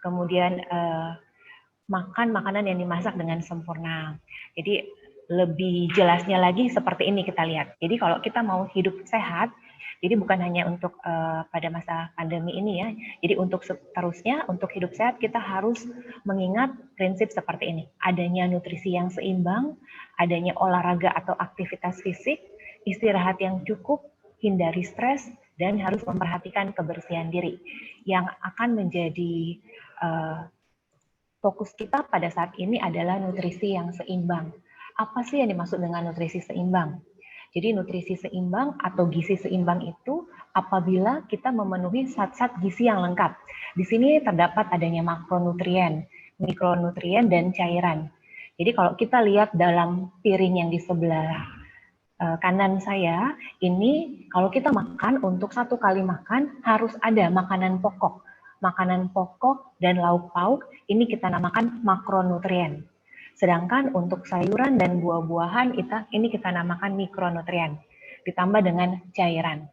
kemudian makan makanan yang dimasak dengan sempurna. Jadi lebih jelasnya lagi seperti ini kita lihat. Jadi kalau kita mau hidup sehat, jadi bukan hanya untuk pada masa pandemi ini ya. Jadi untuk seterusnya, untuk hidup sehat kita harus mengingat prinsip seperti ini. Adanya nutrisi yang seimbang, adanya olahraga atau aktivitas fisik, istirahat yang cukup, hindari stres, dan harus memperhatikan kebersihan diri yang akan menjadi fokus kita pada saat ini adalah nutrisi yang seimbang. Apa sih yang dimaksud dengan nutrisi seimbang? Jadi nutrisi seimbang atau gizi seimbang itu apabila kita memenuhi zat-zat gizi yang lengkap. Di sini terdapat adanya makronutrien, mikronutrien, dan cairan. Jadi kalau kita lihat dalam piring yang di sebelah kanan saya, ini kalau kita makan, untuk satu kali makan harus ada makanan pokok. Makanan pokok dan lauk pauk ini kita namakan makronutrien. Sedangkan untuk sayuran dan buah-buahan ini kita namakan mikronutrien. Ditambah dengan cairan.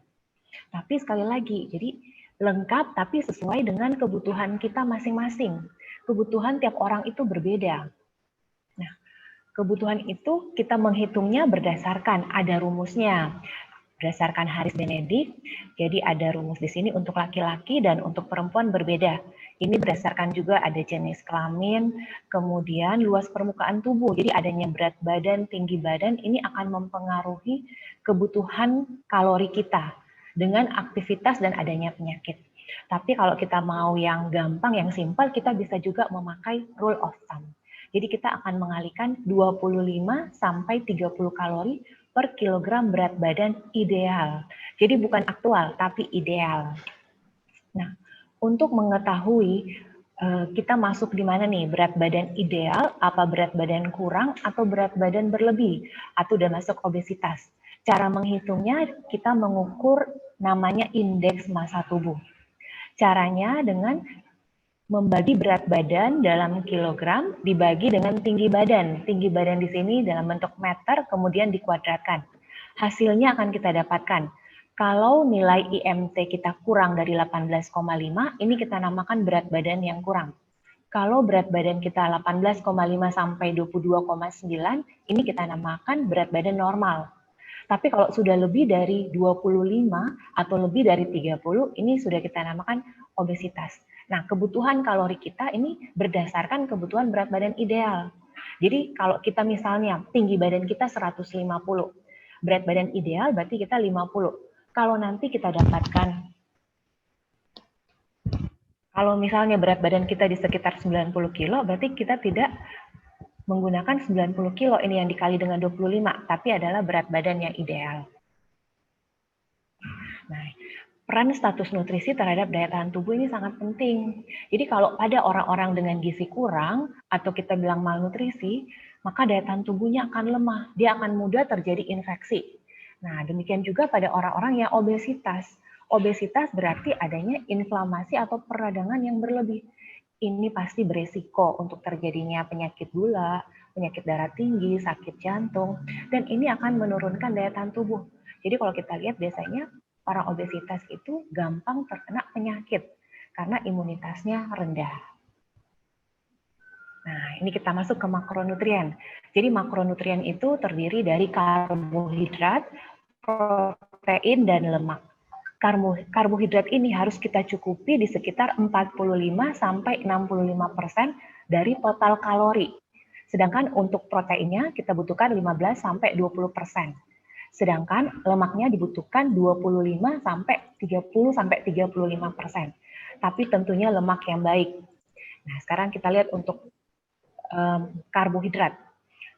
Tapi sekali lagi, jadi lengkap tapi sesuai dengan kebutuhan kita masing-masing. Kebutuhan tiap orang itu berbeda. Nah, kebutuhan itu kita menghitungnya berdasarkan ada rumusnya. Berdasarkan Haris Benedict, jadi ada rumus di sini untuk laki-laki dan untuk perempuan berbeda. Ini berdasarkan juga ada jenis kelamin, kemudian luas permukaan tubuh. Jadi adanya berat badan, tinggi badan, ini akan mempengaruhi kebutuhan kalori kita dengan aktivitas dan adanya penyakit. Tapi kalau kita mau yang gampang, yang simpel, kita bisa juga memakai rule of thumb. Jadi kita akan mengalihkan 25 sampai 30 kalori per kilogram berat badan ideal. Jadi bukan aktual, tapi ideal. Nah, untuk mengetahui kita masuk di mana nih, berat badan ideal, apa berat badan kurang, atau berat badan berlebih, atau udah masuk obesitas. Cara menghitungnya kita mengukur namanya indeks massa tubuh. Caranya dengan membagi berat badan dalam kilogram dibagi dengan tinggi badan. Tinggi badan di sini dalam bentuk meter kemudian dikuadratkan. Hasilnya akan kita dapatkan. Kalau nilai IMT kita kurang dari 18,5, ini kita namakan berat badan yang kurang. Kalau berat badan kita 18,5 sampai 22,9, ini kita namakan berat badan normal. Tapi kalau sudah lebih dari 25 atau lebih dari 30, ini sudah kita namakan obesitas. Nah, kebutuhan kalori kita ini berdasarkan kebutuhan berat badan ideal. Jadi kalau kita misalnya tinggi badan kita 150, berat badan ideal berarti kita 50. Kalau nanti kita dapatkan, kalau misalnya berat badan kita di sekitar 90 kilo, berarti kita tidak menggunakan 90 kilo ini yang dikali dengan 25, tapi adalah berat badan yang ideal. Nah, peran status nutrisi terhadap daya tahan tubuh ini sangat penting. Jadi kalau pada orang-orang dengan gizi kurang atau kita bilang malnutrisi, maka daya tahan tubuhnya akan lemah. Dia akan mudah terjadi infeksi. Nah, demikian juga pada orang-orang yang obesitas. Obesitas berarti adanya inflamasi atau peradangan yang berlebih. Ini pasti beresiko untuk terjadinya penyakit gula, penyakit darah tinggi, sakit jantung, dan ini akan menurunkan daya tahan tubuh. Jadi kalau kita lihat biasanya orang obesitas itu gampang terkena penyakit karena imunitasnya rendah. Nah, ini kita masuk ke makronutrien. Jadi makronutrien itu terdiri dari karbohidrat, protein, dan lemak. Karbohidrat ini harus kita cukupi di sekitar 45 sampai 65% dari total kalori. Sedangkan untuk proteinnya kita butuhkan 15 sampai 20%. Sedangkan lemaknya dibutuhkan 25 sampai 30 sampai 35%. Tapi tentunya lemak yang baik. Nah, sekarang kita lihat untuk karbohidrat.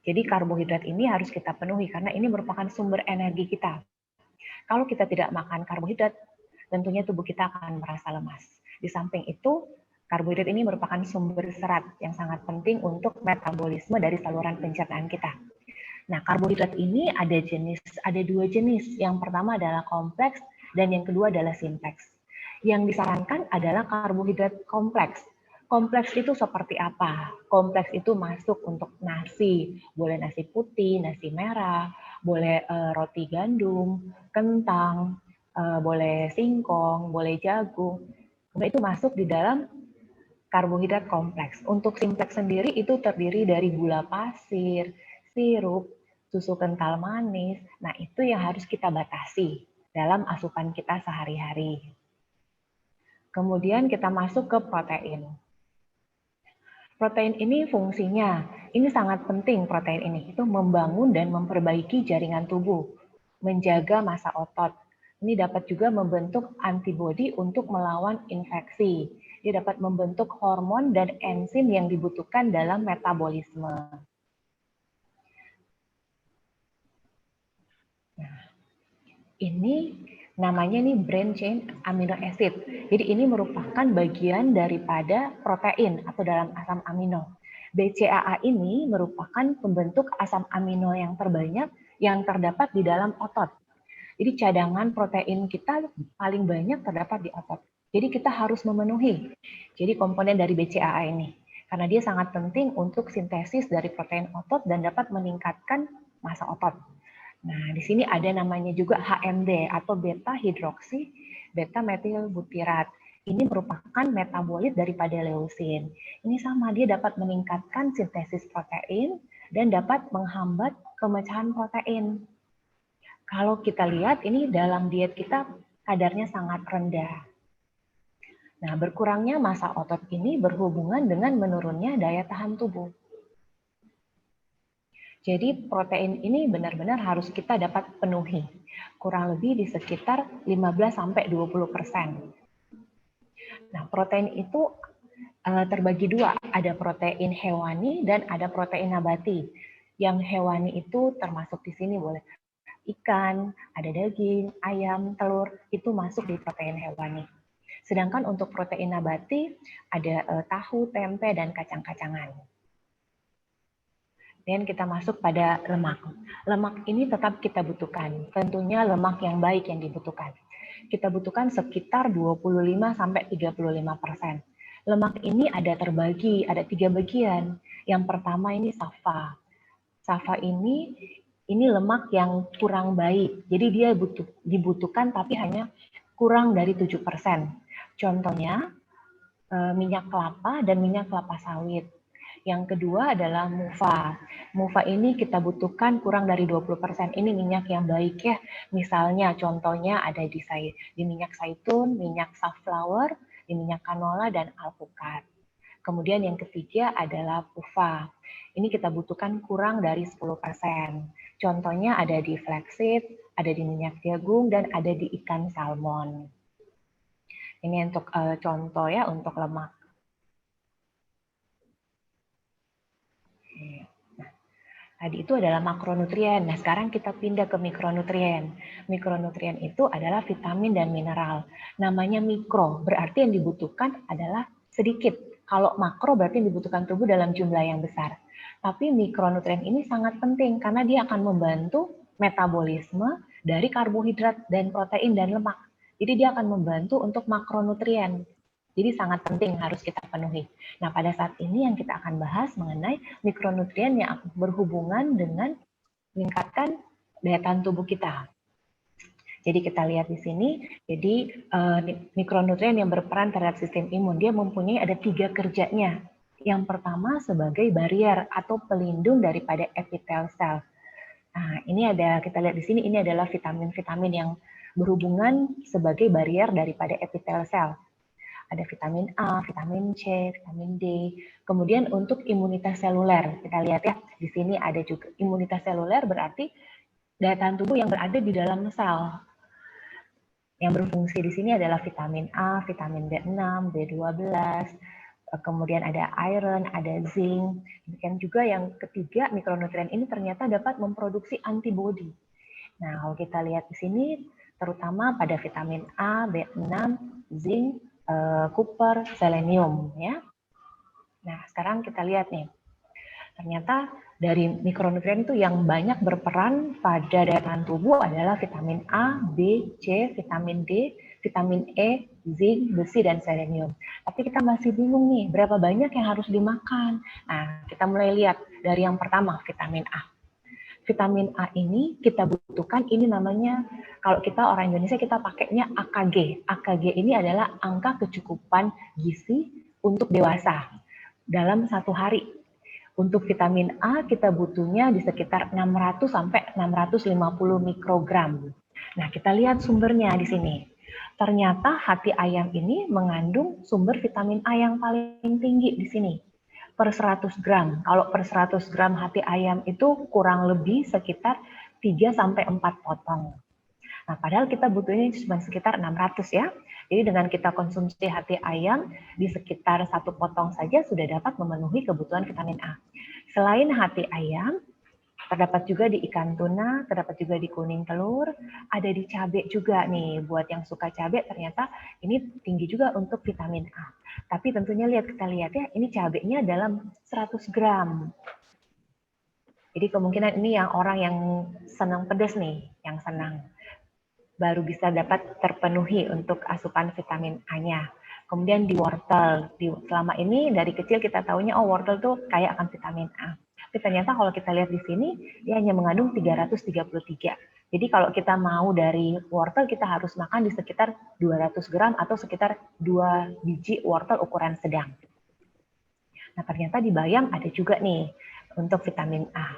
Jadi karbohidrat ini harus kita penuhi karena ini merupakan sumber energi kita. Kalau kita tidak makan karbohidrat, tentunya tubuh kita akan merasa lemas. Di samping itu, karbohidrat ini merupakan sumber serat yang sangat penting untuk metabolisme dari saluran pencernaan kita. Nah, karbohidrat ini ada dua jenis. Yang pertama adalah kompleks dan yang kedua adalah simpleks. Yang disarankan adalah karbohidrat kompleks. Kompleks itu seperti apa? Kompleks itu masuk untuk nasi, boleh nasi putih, nasi merah, boleh roti gandum, kentang, boleh singkong, boleh jagung. Itu masuk di dalam karbohidrat kompleks. Untuk simplex sendiri itu terdiri dari gula pasir, sirup, susu kental manis. Nah, itu yang harus kita batasi dalam asupan kita sehari-hari. Kemudian kita masuk ke protein. Protein ini fungsinya, ini sangat penting protein ini, itu membangun dan memperbaiki jaringan tubuh, menjaga massa otot. Ini dapat juga membentuk antibodi untuk melawan infeksi. Dia dapat membentuk hormon dan enzim yang dibutuhkan dalam metabolisme. Nah, ini namanya nih branched chain amino acid. Jadi ini merupakan bagian daripada protein atau dalam asam amino. BCAA ini merupakan pembentuk asam amino yang terbanyak yang terdapat di dalam otot. Jadi cadangan protein kita paling banyak terdapat di otot. Jadi kita harus memenuhi. Jadi komponen dari BCAA ini. Karena dia sangat penting untuk sintesis dari protein otot dan dapat meningkatkan massa otot. Nah, di sini ada namanya juga HMD atau beta hidroksi beta metil butirat. Ini merupakan metabolit daripada leusin. Ini sama, dia dapat meningkatkan sintesis protein dan dapat menghambat pemecahan protein. Kalau kita lihat ini dalam diet kita kadarnya sangat rendah. Nah, berkurangnya massa otot ini berhubungan dengan menurunnya daya tahan tubuh. Jadi protein ini benar-benar harus kita dapat penuhi. Kurang lebih di sekitar 15-20%. Nah, protein itu terbagi dua. Ada protein hewani dan ada protein nabati. Yang hewani itu termasuk di sini boleh ikan, ada daging, ayam, telur, itu masuk di protein hewani. Sedangkan untuk protein nabati ada tahu, tempe, dan kacang-kacangan. Dan kita masuk pada lemak. Lemak ini tetap kita butuhkan. Tentunya lemak yang baik yang dibutuhkan. Kita butuhkan sekitar 25-35%. Lemak ini ada terbagi, ada 3 bagian. Yang pertama ini safa. Safa ini lemak yang kurang baik. Jadi dia dibutuhkan tapi hanya kurang dari 7%. Contohnya minyak kelapa dan minyak kelapa sawit. Yang kedua adalah mufa. Mufa ini kita butuhkan kurang dari 20%. Ini minyak yang baik ya. Misalnya contohnya ada di minyak zaitun, minyak safflower, di minyak canola, dan alpukat. Kemudian yang ketiga adalah pufa. Ini kita butuhkan kurang dari 10%. Contohnya ada di flaxseed, ada di minyak jagung, dan ada di ikan salmon. Ini untuk contoh ya untuk lemak. Nah, tadi itu adalah makronutrien. Nah, sekarang kita pindah ke mikronutrien. Mikronutrien itu adalah vitamin dan mineral. Namanya mikro, berarti yang dibutuhkan adalah sedikit. Kalau makro berarti yang dibutuhkan tubuh dalam jumlah yang besar. Tapi mikronutrien ini sangat penting karena dia akan membantu metabolisme dari karbohidrat dan protein dan lemak. Jadi dia akan membantu untuk makronutrien. Jadi sangat penting harus kita penuhi. Nah, pada saat ini yang kita akan bahas mengenai mikronutrien yang berhubungan dengan meningkatkan daya tahan tubuh kita. Jadi kita lihat di sini, jadi mikronutrien yang berperan terhadap sistem imun, dia mempunyai ada 3 kerjanya. Yang pertama sebagai barrier atau pelindung daripada epitel sel. Nah, ini ada, kita lihat di sini, ini adalah vitamin-vitamin yang berhubungan sebagai barrier daripada epitel sel. Ada vitamin A, vitamin C, vitamin D. Kemudian untuk imunitas seluler, kita lihat ya, di sini ada juga imunitas seluler berarti daya tahan tubuh yang berada di dalam sel. Yang berfungsi di sini adalah vitamin A, vitamin B6, B12, kemudian ada iron, ada zinc. Demikian juga yang ketiga, mikronutrien ini ternyata dapat memproduksi antibodi. Nah, kalau kita lihat di sini, terutama pada vitamin A, B6, zinc, Copper, selenium ya. Nah, sekarang kita lihat nih. Ternyata dari mikronutrien itu yang banyak berperan pada daya tahan tubuh adalah vitamin A, B, C, vitamin D, vitamin E, zinc, besi, dan selenium. Tapi kita masih bingung nih, berapa banyak yang harus dimakan. Nah, kita mulai lihat dari yang pertama, vitamin A. Vitamin A ini kita butuhkan, ini namanya, kalau kita orang Indonesia kita pakainya AKG. AKG ini adalah angka kecukupan gizi untuk dewasa dalam satu hari. Untuk vitamin A kita butuhnya di sekitar 600 sampai 650 mikrogram. Nah, kita lihat sumbernya di sini. Ternyata hati ayam ini mengandung sumber vitamin A yang paling tinggi di sini. Per 100 gram. Kalau per 100 gram hati ayam itu kurang lebih sekitar 3 sampai 4 potong. Nah, padahal kita butuhnya cuma sekitar 600 ya. Jadi dengan kita konsumsi hati ayam di sekitar 1 potong saja sudah dapat memenuhi kebutuhan vitamin A. Selain hati ayam, terdapat juga di ikan tuna, terdapat juga di kuning telur, ada di cabai juga nih. Buat yang suka cabai ternyata ini tinggi juga untuk vitamin A. Tapi tentunya kita lihat ya, ini cabainya dalam 100 gram. Jadi kemungkinan ini yang orang yang senang pedas nih, yang senang baru bisa dapat terpenuhi untuk asupan vitamin A-nya. Kemudian di wortel, selama ini dari kecil kita tahunya wortel tuh kaya akan vitamin A. Tapi ternyata kalau kita lihat di sini dia hanya mengandung 333. Jadi kalau kita mau dari wortel kita harus makan di sekitar 200 gram atau sekitar 2 biji wortel ukuran sedang. Nah, ternyata di bayam ada juga nih untuk vitamin A.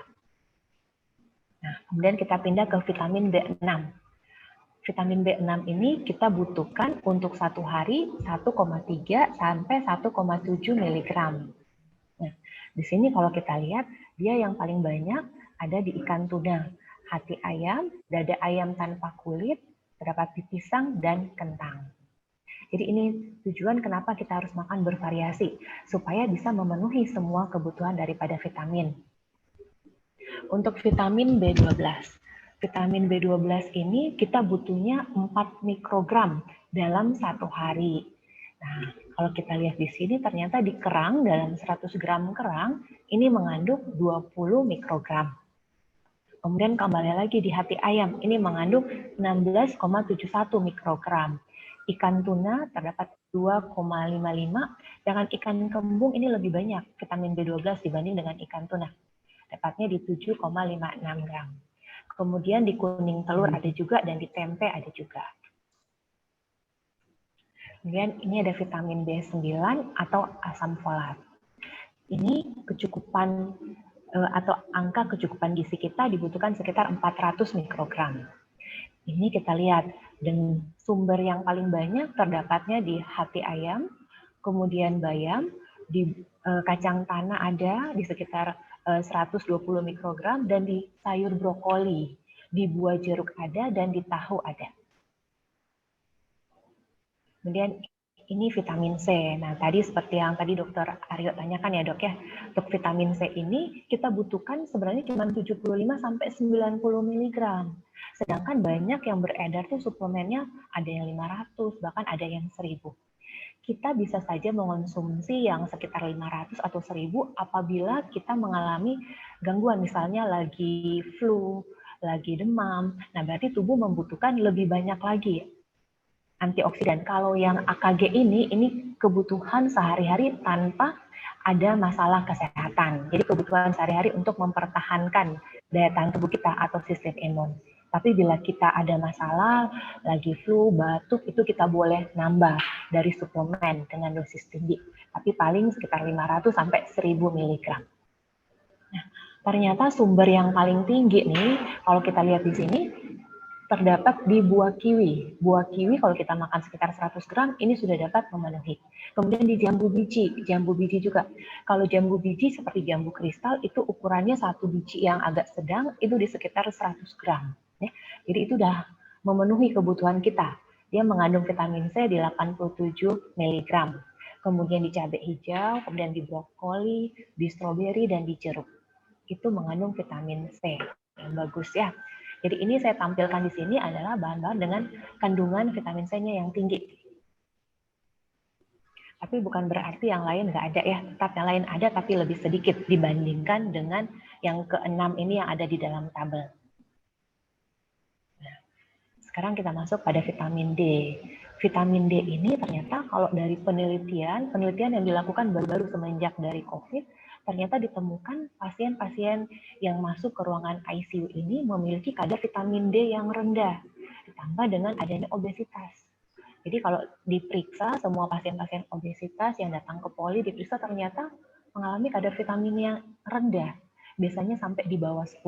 Nah, kemudian kita pindah ke vitamin B6. Vitamin B6 ini kita butuhkan untuk satu hari 1,3 sampai 1,7 mg. Nah, di sini kalau kita lihat, dia yang paling banyak ada di ikan tuna, hati ayam, dada ayam tanpa kulit, terdapat di pisang, dan kentang. Jadi ini tujuan kenapa kita harus makan bervariasi, supaya bisa memenuhi semua kebutuhan daripada vitamin. Untuk vitamin B12, vitamin B12 ini kita butuhnya 4 mikrogram dalam satu hari. Nah, kalau kita lihat di sini ternyata di kerang dalam 100 gram kerang ini mengandung 20 mikrogram. Kemudian kembali lagi di hati ayam ini mengandung 16,71 mikrogram. Ikan tuna terdapat 2,55, sedangkan ikan kembung ini lebih banyak vitamin B12 dibanding dengan ikan tuna. Dapatnya di 7,56 gram. Kemudian di kuning telur ada juga dan di tempe ada juga. Kemudian ini ada vitamin B9 atau asam folat. Ini kecukupan atau angka kecukupan gizi kita dibutuhkan sekitar 400 mikrogram. Ini kita lihat dan sumber yang paling banyak terdapatnya di hati ayam, kemudian bayam, di kacang tanah ada di sekitar 120 mikrogram dan di sayur brokoli, di buah jeruk ada dan di tahu ada. Kemudian ini vitamin C. Nah, tadi seperti yang tadi Dokter Aryo tanyakan ya, Dok ya. Untuk vitamin C ini kita butuhkan sebenarnya cuma 75 sampai 90 mg. Sedangkan banyak yang beredar tuh suplemennya ada yang 500, bahkan ada yang 1000. Kita bisa saja mengonsumsi yang sekitar 500 atau 1000 apabila kita mengalami gangguan, misalnya lagi flu, lagi demam. Nah, berarti tubuh membutuhkan lebih banyak lagi antioksidan. Kalau yang AKG ini kebutuhan sehari-hari tanpa ada masalah kesehatan. Jadi kebutuhan sehari-hari untuk mempertahankan daya tahan tubuh kita atau sistem imun. Tapi bila kita ada masalah, lagi flu, batuk, itu kita boleh nambah dari suplemen dengan dosis tinggi. Tapi paling sekitar 500 sampai 1000 mg. Nah, ternyata sumber yang paling tinggi nih, kalau kita lihat di sini, terdapat di buah kiwi. Buah kiwi kalau kita makan sekitar 100 gram, ini sudah dapat memenuhi. Kemudian di jambu biji juga. Kalau jambu biji seperti jambu kristal, itu ukurannya satu biji yang agak sedang, itu di sekitar 100 gram. Ya. Jadi itu sudah memenuhi kebutuhan kita. Dia mengandung vitamin C di 87 mg. Kemudian di cabai hijau, kemudian di brokoli, di stroberi, dan di jeruk. Itu mengandung vitamin C. Yang bagus ya. Jadi ini saya tampilkan di sini adalah bahan-bahan dengan kandungan vitamin C-nya yang tinggi. Tapi bukan berarti yang lain nggak ada ya. Tetap yang lain ada tapi lebih sedikit dibandingkan dengan yang keenam ini yang ada di dalam tabel. Nah, sekarang kita masuk pada vitamin D. Vitamin D ini ternyata kalau dari penelitian yang dilakukan baru-baru semenjak dari COVID, ternyata ditemukan pasien-pasien yang masuk ke ruangan ICU ini memiliki kadar vitamin D yang rendah, ditambah dengan adanya obesitas. Jadi kalau diperiksa semua pasien-pasien obesitas yang datang ke poli diperiksa ternyata mengalami kadar vitamin yang rendah, biasanya sampai di bawah 10.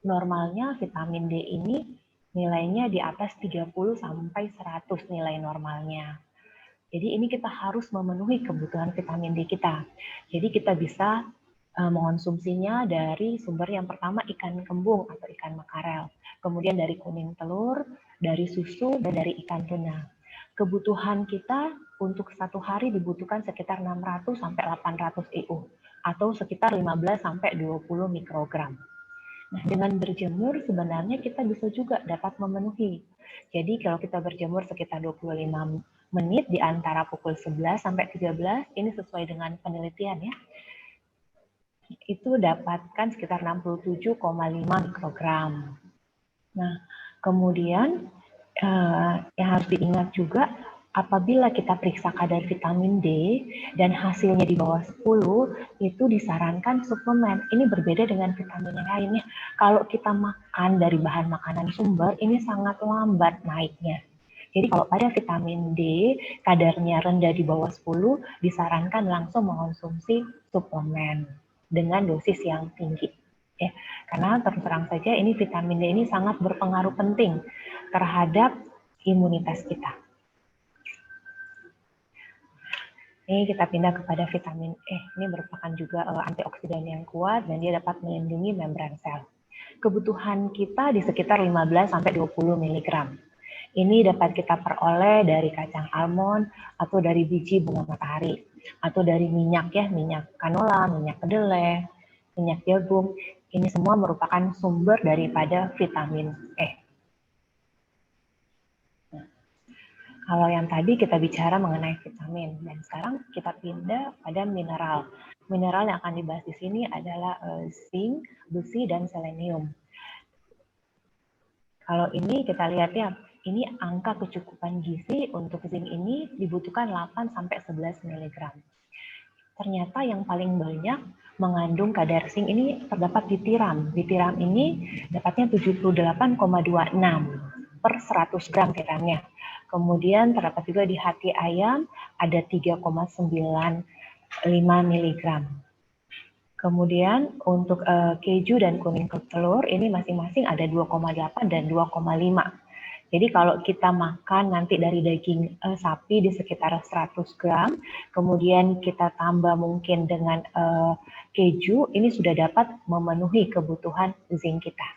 Normalnya vitamin D ini nilainya di atas 30 sampai 100 nilai normalnya. Jadi ini kita harus memenuhi kebutuhan vitamin D kita. Jadi kita bisa mengonsumsinya dari sumber yang pertama ikan kembung atau ikan makarel, kemudian dari kuning telur, dari susu, dan dari ikan tuna. Kebutuhan kita untuk satu hari dibutuhkan sekitar 600 sampai 800 IU atau sekitar 15 sampai 20 mikrogram. Nah, dengan berjemur sebenarnya kita bisa juga dapat memenuhi. Jadi kalau kita berjemur sekitar 25 menit di antara pukul 11 sampai 13, ini sesuai dengan penelitian ya, itu dapatkan sekitar 67,5 mikrogram. Nah, kemudian yang harus diingat juga, apabila kita periksa kadar vitamin D dan hasilnya di bawah 10, itu disarankan suplemen. Ini berbeda dengan vitamin yang lainnya. Kalau kita makan dari bahan makanan sumber, ini sangat lambat naiknya. Jadi kalau pada vitamin D kadarnya rendah di bawah 10, disarankan langsung mengonsumsi suplemen dengan dosis yang tinggi. Ya, karena terus terang saja ini vitamin D ini sangat berpengaruh penting terhadap imunitas kita. Ini kita pindah kepada vitamin E. Ini merupakan juga antioksidan yang kuat dan dia dapat melindungi membran sel. Kebutuhan kita di sekitar 15 sampai 20 mg. Ini dapat kita peroleh dari kacang almond atau dari biji bunga matahari atau dari minyak ya, minyak canola, minyak kedelai, minyak jagung. Ini semua merupakan sumber daripada vitamin E. Nah, kalau yang tadi kita bicara mengenai vitamin, dan sekarang kita pindah pada mineral. Mineral yang akan dibahas di sini adalah zinc, besi, dan selenium. Kalau ini kita lihat ya, ini angka kecukupan gizi untuk zinc ini dibutuhkan 8-11 mg. Ternyata yang paling banyak mengandung kadar zinc ini terdapat di tiram. Di tiram ini dapatnya 78,26 per 100 gram tiramnya. Kemudian terdapat juga di hati ayam ada 3,95 mg. Kemudian untuk keju dan kuning telur ini masing-masing ada 2,8 dan 2,5. Jadi kalau kita makan nanti dari daging sapi di sekitar 100 gram, kemudian kita tambah mungkin dengan keju, ini sudah dapat memenuhi kebutuhan zinc kita.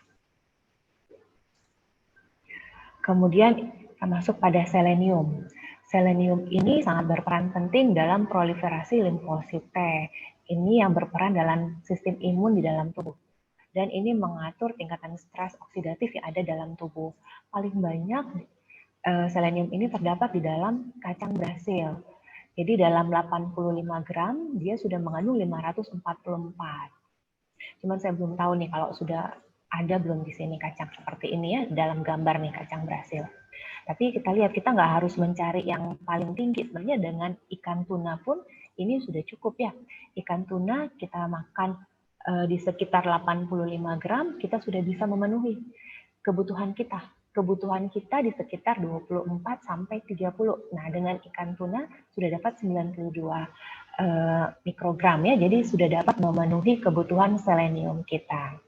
Kemudian kita masuk pada selenium. Selenium ini sangat berperan penting dalam proliferasi limfosit T. Ini yang berperan dalam sistem imun di dalam tubuh. Dan ini mengatur tingkatan stres oksidatif yang ada dalam tubuh. Paling banyak selenium ini terdapat di dalam kacang Brasil. Jadi dalam 85 gram dia sudah mengandung 544. Cuman saya belum tahu nih kalau sudah ada belum di sini kacang seperti ini ya, dalam gambar nih kacang Brasil. Tapi kita lihat, kita nggak harus mencari yang paling tinggi. Sebenarnya dengan ikan tuna pun ini sudah cukup ya. Ikan tuna kita makan di sekitar 85 gram, kita sudah bisa memenuhi kebutuhan kita. Kebutuhan kita di sekitar 24 sampai 30. Nah, dengan ikan tuna sudah dapat 92 mikrogram ya, jadi sudah dapat memenuhi kebutuhan selenium kita.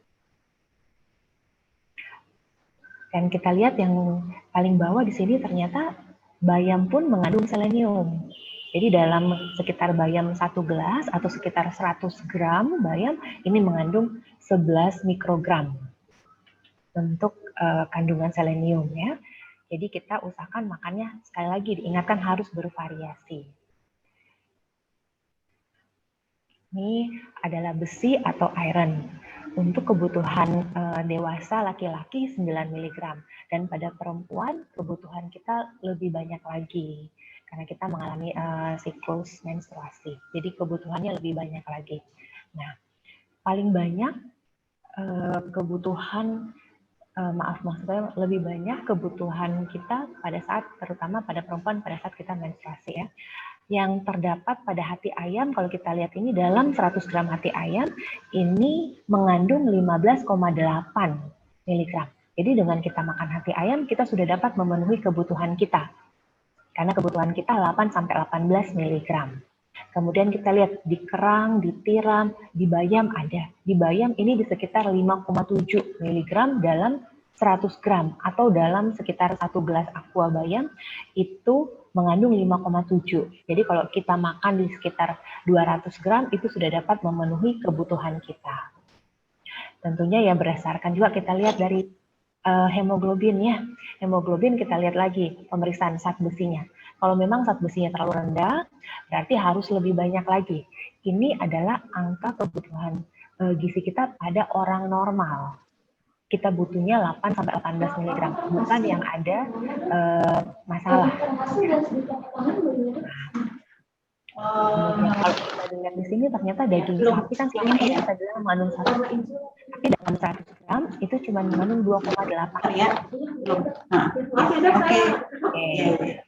Dan kita lihat yang paling bawah di sini ternyata bayam pun mengandung selenium. Jadi dalam sekitar bayam 1 gelas atau sekitar 100 gram bayam ini mengandung 11 mikrogram untuk kandungan selenium ya. Jadi kita usahakan makannya, sekali lagi diingatkan harus bervariasi. Ini adalah besi atau iron. Untuk kebutuhan dewasa laki-laki 9 mg dan pada perempuan kebutuhan kita lebih banyak lagi karena kita mengalami siklus menstruasi. Jadi kebutuhannya lebih banyak lagi. Nah, paling banyak kebutuhan maksudnya lebih banyak kebutuhan kita pada saat, terutama pada perempuan pada saat kita menstruasi ya. Yang terdapat pada hati ayam, kalau kita lihat ini dalam 100 gram hati ayam, ini mengandung 15,8 mg. Jadi dengan kita makan hati ayam, kita sudah dapat memenuhi kebutuhan kita. Karena kebutuhan kita 8 sampai 18 mg. Kemudian kita lihat di kerang, di tiram, di bayam ada. Di bayam ini di sekitar 5,7 mg dalam 100 gram atau dalam sekitar 1 gelas aqua bayam itu mengandung 5,7. Jadi kalau kita makan di sekitar 200 gram itu sudah dapat memenuhi kebutuhan kita. Tentunya ya berdasarkan juga kita lihat dari hemoglobin ya. Hemoglobin kita lihat lagi pemeriksaan zat besinya. Kalau memang zat besinya terlalu rendah, berarti harus lebih banyak lagi. Ini adalah angka kebutuhan gizi kita pada orang normal. Kita butuhnya 8 sampai 18 mg, bukan yang ada masalah. Kemudian kalau kita lihat di sini ternyata daging sapi kan selama ini kita bilang mengandung 1 gram, tapi dalam 100 gram itu cuma mengandung 2,8. Ya. Oke.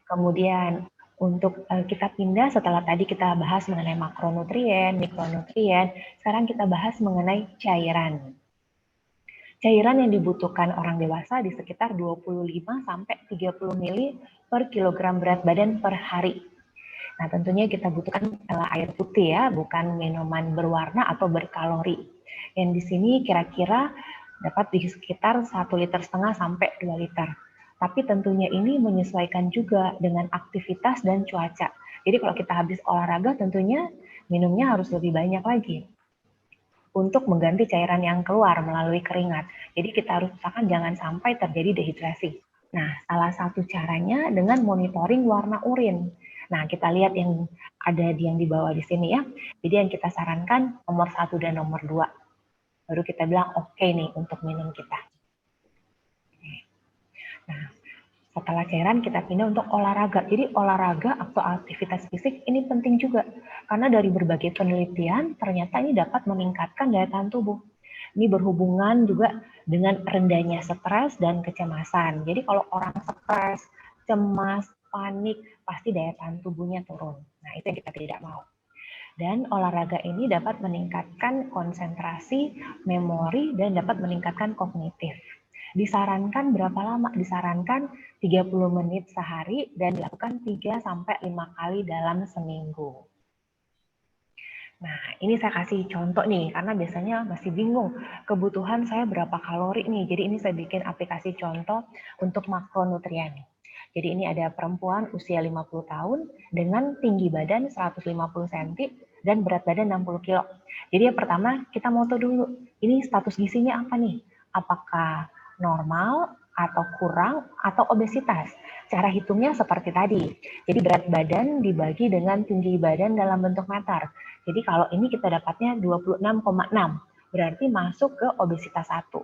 Kemudian untuk kita pindah setelah tadi kita bahas mengenai makronutrien, mikronutrien, sekarang kita bahas mengenai cairan. Cairan yang dibutuhkan orang dewasa di sekitar 25 sampai 30 ml per kilogram berat badan per hari. Nah, tentunya kita butuhkan air putih ya, bukan minuman berwarna atau berkalori. Yang di sini kira-kira dapat di sekitar 1,5 liter sampai 2 liter. Tapi tentunya ini menyesuaikan juga dengan aktivitas dan cuaca. Jadi kalau kita habis olahraga tentunya minumnya harus lebih banyak lagi untuk mengganti cairan yang keluar melalui keringat. Jadi kita harus usahakan jangan sampai terjadi dehidrasi. Nah, salah satu caranya dengan monitoring warna urin. Nah, kita lihat yang ada yang di bawah di sini ya. Jadi yang kita sarankan nomor 1 dan nomor 2. Baru kita bilang oke nih untuk minum kita. Nah, setelah cairan kita pindah untuk olahraga. Jadi olahraga atau aktivitas fisik ini penting juga. Karena dari berbagai penelitian ternyata ini dapat meningkatkan daya tahan tubuh. Ini berhubungan juga dengan rendahnya stres dan kecemasan. Jadi kalau orang stres, cemas, panik, pasti daya tahan tubuhnya turun. Nah, itu yang kita tidak mau. Dan olahraga ini dapat meningkatkan konsentrasi, memori, dan dapat meningkatkan kognitif. Disarankan berapa lama? Disarankan 30 menit sehari dan dilakukan 3-5 kali dalam seminggu. Nah, ini saya kasih contoh nih, karena biasanya masih bingung, kebutuhan saya berapa kalori nih. Jadi ini saya bikin aplikasi contoh untuk makronutrien. Jadi ini ada perempuan usia 50 tahun dengan tinggi badan 150 cm dan berat badan 60 kg. Jadi yang pertama kita mau tahu dulu, ini status gizinya apa nih? Apakah normal atau kurang atau obesitas? Cara hitungnya seperti tadi. Jadi berat badan dibagi dengan tinggi badan dalam bentuk meter. Jadi kalau ini kita dapatnya 26,6, berarti masuk ke obesitas 1.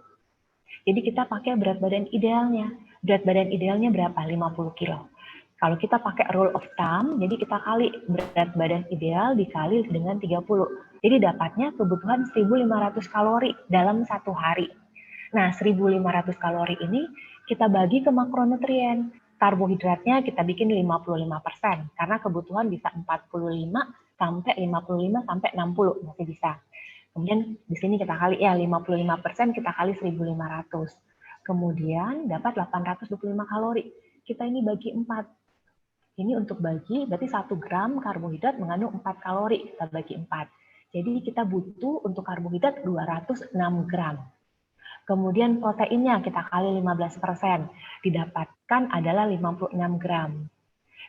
Jadi kita pakai berat badan idealnya. Berat badan idealnya berapa? 50 kilo. Kalau kita pakai rule of thumb, jadi kita kali berat badan ideal dikali dengan 30. Jadi dapatnya kebutuhan 1.500 kalori dalam satu hari. Nah, 1.500 kalori ini kita bagi ke makronutrien. Karbohidratnya kita bikin 55%, karena kebutuhan bisa 45 sampai 55 sampai 60 masih bisa. Kemudian di sini kita kali ya 55% kita kali 1.500. Kemudian dapat 825 kalori. Kita ini bagi 4. Ini untuk bagi berarti 1 gram karbohidrat mengandung 4 kalori, kita bagi 4. Jadi kita butuh untuk karbohidrat 206 gram. Kemudian proteinnya kita kali 15%, didapatkan adalah 56 gram.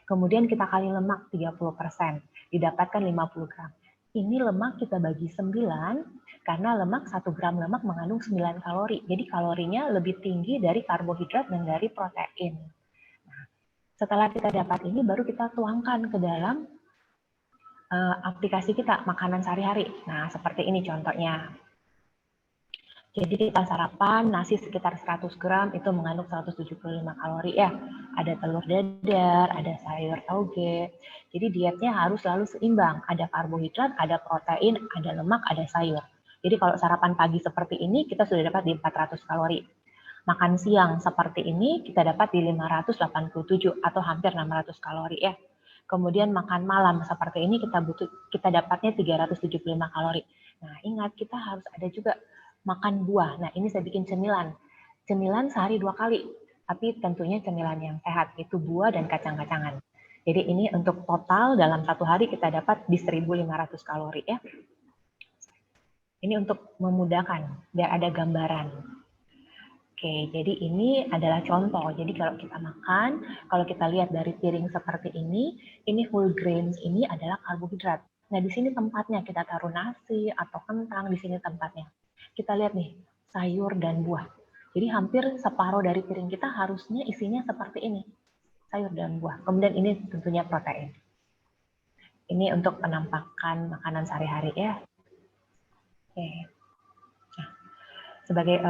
Kemudian kita kali lemak 30%, didapatkan 50 gram. Ini lemak kita bagi 9, karena lemak 1 gram lemak mengandung 9 kalori. Jadi kalorinya lebih tinggi dari karbohidrat dan dari protein. Nah, setelah kita dapat ini, baru kita tuangkan ke dalam aplikasi kita, makanan sehari-hari. Nah, seperti ini contohnya. Jadi kita sarapan nasi sekitar 100 gram itu mengandung 175 kalori ya. Ada telur dadar, ada sayur tauge. Jadi dietnya harus selalu seimbang. Ada karbohidrat, ada protein, ada lemak, ada sayur. Jadi kalau sarapan pagi seperti ini kita sudah dapat di 400 kalori. Makan siang seperti ini kita dapat di 587 atau hampir 600 kalori ya. Kemudian makan malam seperti ini kita dapatnya 375 kalori. Nah, ingat kita harus ada juga makan buah. Nah, ini saya bikin cemilan. Cemilan sehari 2 kali, tapi tentunya cemilan yang sehat, itu buah dan kacang-kacangan. Jadi ini untuk total dalam satu hari kita dapat di 1.500 kalori ya. Ini untuk memudahkan, biar ada gambaran. Oke, jadi ini adalah contoh. Jadi kalau kita makan, kalau kita lihat dari piring seperti ini whole grains ini adalah karbohidrat. Nah, di sini tempatnya kita taruh nasi atau kentang, di sini tempatnya. Kita lihat nih, sayur dan buah. Jadi hampir separuh dari piring kita harusnya isinya seperti ini, sayur dan buah. Kemudian ini tentunya protein. Ini untuk penampakan makanan sehari-hari ya. Oke. Sebagai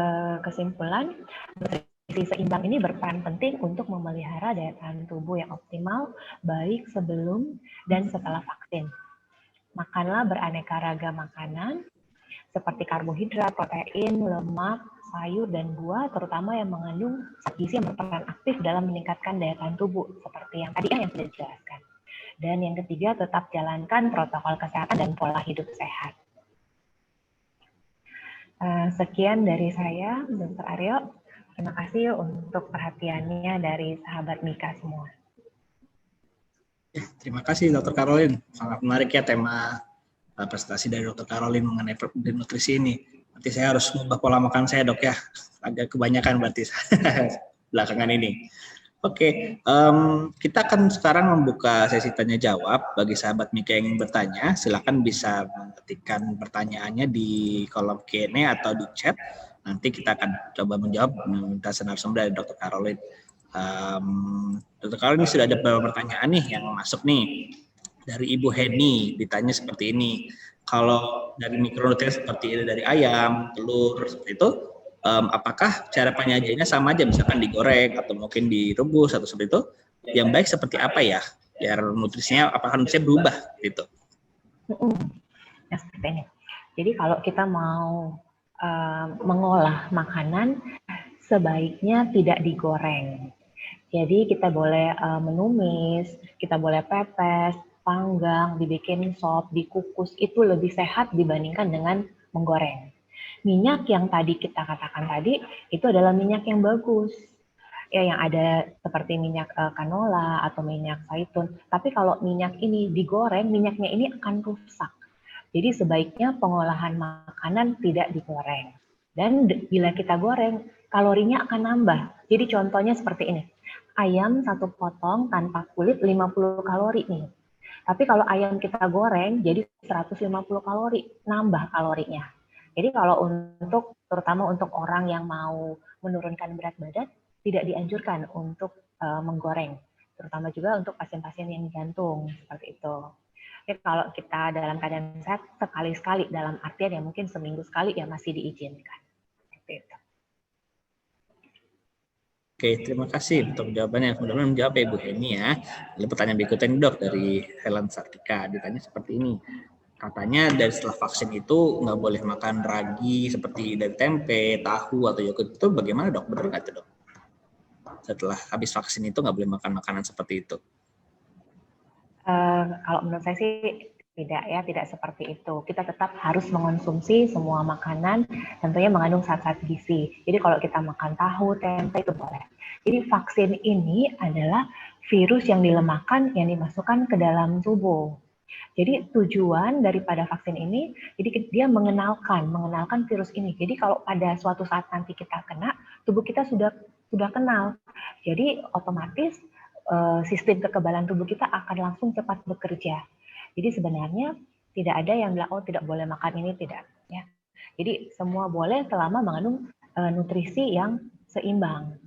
kesimpulan, nutrisi seimbang ini berperan penting untuk memelihara daya tahan tubuh yang optimal, baik sebelum dan setelah vaksin. Makanlah beraneka ragam makanan, seperti karbohidrat, protein, lemak, sayur, dan buah, terutama yang mengandung zat gizi yang berperan aktif dalam meningkatkan daya tahan tubuh, seperti yang tadi yang sudah dijelaskan. Dan yang ketiga, tetap jalankan protokol kesehatan dan pola hidup sehat. Sekian dari saya, Dr. Aryo. Terima kasih untuk perhatiannya dari sahabat Mika semua. Ya, terima kasih Dr. Caroline. Sangat menarik ya tema presentasi dari Dr. Caroline mengenai nutrisi ini. Nanti saya harus mengubah pola makan saya, Dok ya. Agak kebanyakan berarti belakangan ini. Oke, kita akan sekarang membuka sesi tanya jawab. Bagi sahabat Mika yang ingin bertanya, silakan bisa mengetikkan pertanyaannya di kolom Q&A atau di chat. Nanti kita akan coba menjawab, meminta narasumber dari Dr. Caroline. Dr. Caroline, ini sudah ada beberapa pertanyaan nih yang masuk nih. Dari Ibu Heni, ditanya seperti ini. Kalau dari mikronutrien seperti ini dari ayam, telur, seperti itu, apakah cara penyajiannya sama aja, misalkan digoreng atau mungkin direbus atau seperti itu? Yang baik seperti apa ya, biar nutrisinya, apakah nutrisinya berubah gitu? Nah, seperti ini. Jadi kalau kita mau mengolah makanan, sebaiknya tidak digoreng. Jadi kita boleh menumis, kita boleh pepes, panggang, dibikin sop, dikukus, itu lebih sehat dibandingkan dengan menggoreng. Minyak yang tadi kita katakan tadi itu adalah minyak yang bagus, ya, yang ada seperti minyak canola atau minyak zaitun. Tapi kalau minyak ini digoreng, minyaknya ini akan rusak. Jadi sebaiknya pengolahan makanan tidak digoreng. Dan bila kita goreng, kalorinya akan nambah. Jadi contohnya seperti ini. Ayam satu potong tanpa kulit 50 kalori nih. Tapi kalau ayam kita goreng jadi 150 kalori, nambah kalorinya. Jadi kalau terutama untuk orang yang mau menurunkan berat badan, tidak dianjurkan untuk menggoreng. Terutama juga untuk pasien-pasien yang jantung, seperti itu. Jadi kalau kita dalam keadaan sehat, sekali-sekali dalam artian yang mungkin seminggu sekali ya masih diizinkan. Seperti itu. Oke, terima kasih untuk jawabannya. Mudah-mudahan menjawab ya Ibu Heni ya. Lalu pertanyaan berikutnya Dok dari Helen Sartika, ditanya seperti ini. Katanya dari setelah vaksin itu nggak boleh makan ragi seperti dari tempe, tahu, atau yogurt. Itu bagaimana Dok? Benar nggak itu Dok? Setelah habis vaksin itu nggak boleh makan makanan seperti itu? Kalau menurut saya sih tidak seperti itu. Kita tetap harus mengonsumsi semua makanan, tentunya mengandung zat-zat gizi. Jadi kalau kita makan tahu, tempe itu boleh. Jadi vaksin ini adalah virus yang dilemahkan yang dimasukkan ke dalam tubuh. Jadi tujuan daripada vaksin ini, jadi dia mengenalkan virus ini. Jadi kalau pada suatu saat nanti kita kena, tubuh kita sudah kenal. Jadi otomatis sistem kekebalan tubuh kita akan langsung cepat bekerja. Jadi sebenarnya tidak ada yang bilang oh tidak boleh makan ini, tidak ya. Jadi semua boleh selama mengandung nutrisi yang seimbang.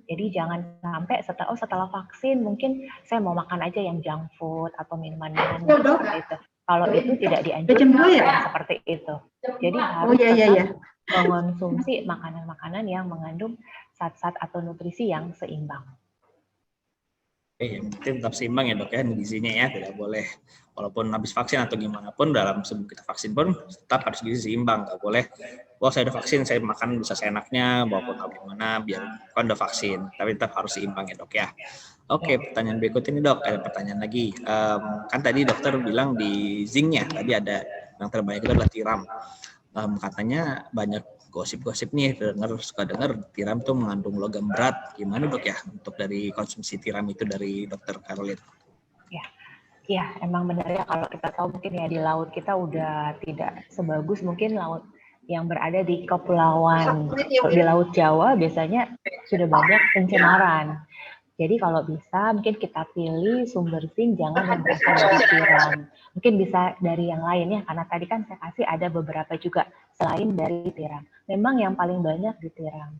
Jadi jangan sampai setelah vaksin mungkin saya mau makan aja yang junk food atau minuman seperti itu. Kalau itu tidak dianjurkan seperti itu. Jadi harus tetap mengonsumsi makanan-makanan yang mengandung zat-zat atau nutrisi yang seimbang. Yang penting tetap seimbang ya Dok ya, gizinya ya, tidak boleh walaupun habis vaksin atau gimana pun dalam sebelum kita vaksin pun tetap harus gizi seimbang, nggak boleh saya udah vaksin saya makan bisa seenaknya maupun gimana biar kan udah vaksin, tapi tetap harus seimbang ya Dok ya. Oke, pertanyaan berikut ini Dok, ada pertanyaan lagi. Kan tadi dokter bilang di zincnya tadi ada yang terbanyak itu adalah tiram. Katanya banyak gosip-gosip nih, suka dengar tiram itu mengandung logam berat. Gimana Dok ya untuk dari konsumsi tiram itu dari Dr. Caroline? Ya, emang benar ya kalau kita tahu mungkin ya di laut kita udah tidak sebagus mungkin laut yang berada di kepulauan. Kalau di Laut Jawa biasanya sudah banyak pencemaran. Jadi kalau bisa mungkin kita pilih sumber zinc jangan yang berasal dari tiram. Mungkin bisa dari yang lain ya, karena tadi kan saya kasih ada beberapa juga selain dari tiram. Memang yang paling banyak di tiram.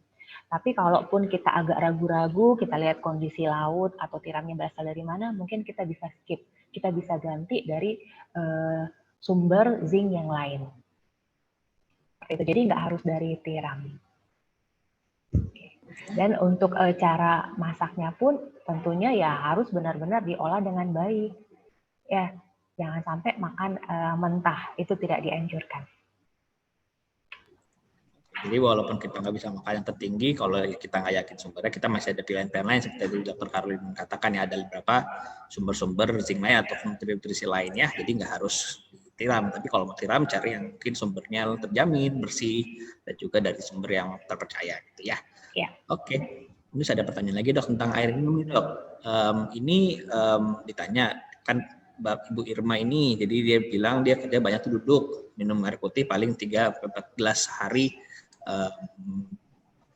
Tapi kalaupun kita agak ragu-ragu, kita lihat kondisi laut atau tiramnya berasal dari mana, mungkin kita bisa skip. Kita bisa ganti dari sumber zinc yang lain. Jadi nggak harus dari tiram. Dan untuk cara masaknya pun tentunya ya harus benar-benar diolah dengan baik. Ya, jangan sampai makan mentah, itu tidak dianjurkan. Jadi walaupun kita nggak bisa makan yang tertinggi, kalau kita nggak yakin sumbernya, kita masih ada pilihan-pilihan lain seperti tadi Dr. Karolin mengatakan ya, ada beberapa sumber-sumber zinc lain atau nutrisi lainnya. Jadi nggak harus tiram, tapi kalau mau tiram cari yang mungkin sumbernya terjamin bersih dan juga dari sumber yang terpercaya gitu ya. Ya. Oke. Terus ada pertanyaan lagi dok tentang air minum nih dok. Ini ditanya kan Ibu Irma ini, jadi dia bilang dia kerja banyak tuh duduk, minum air putih paling 3-4 gelas sehari,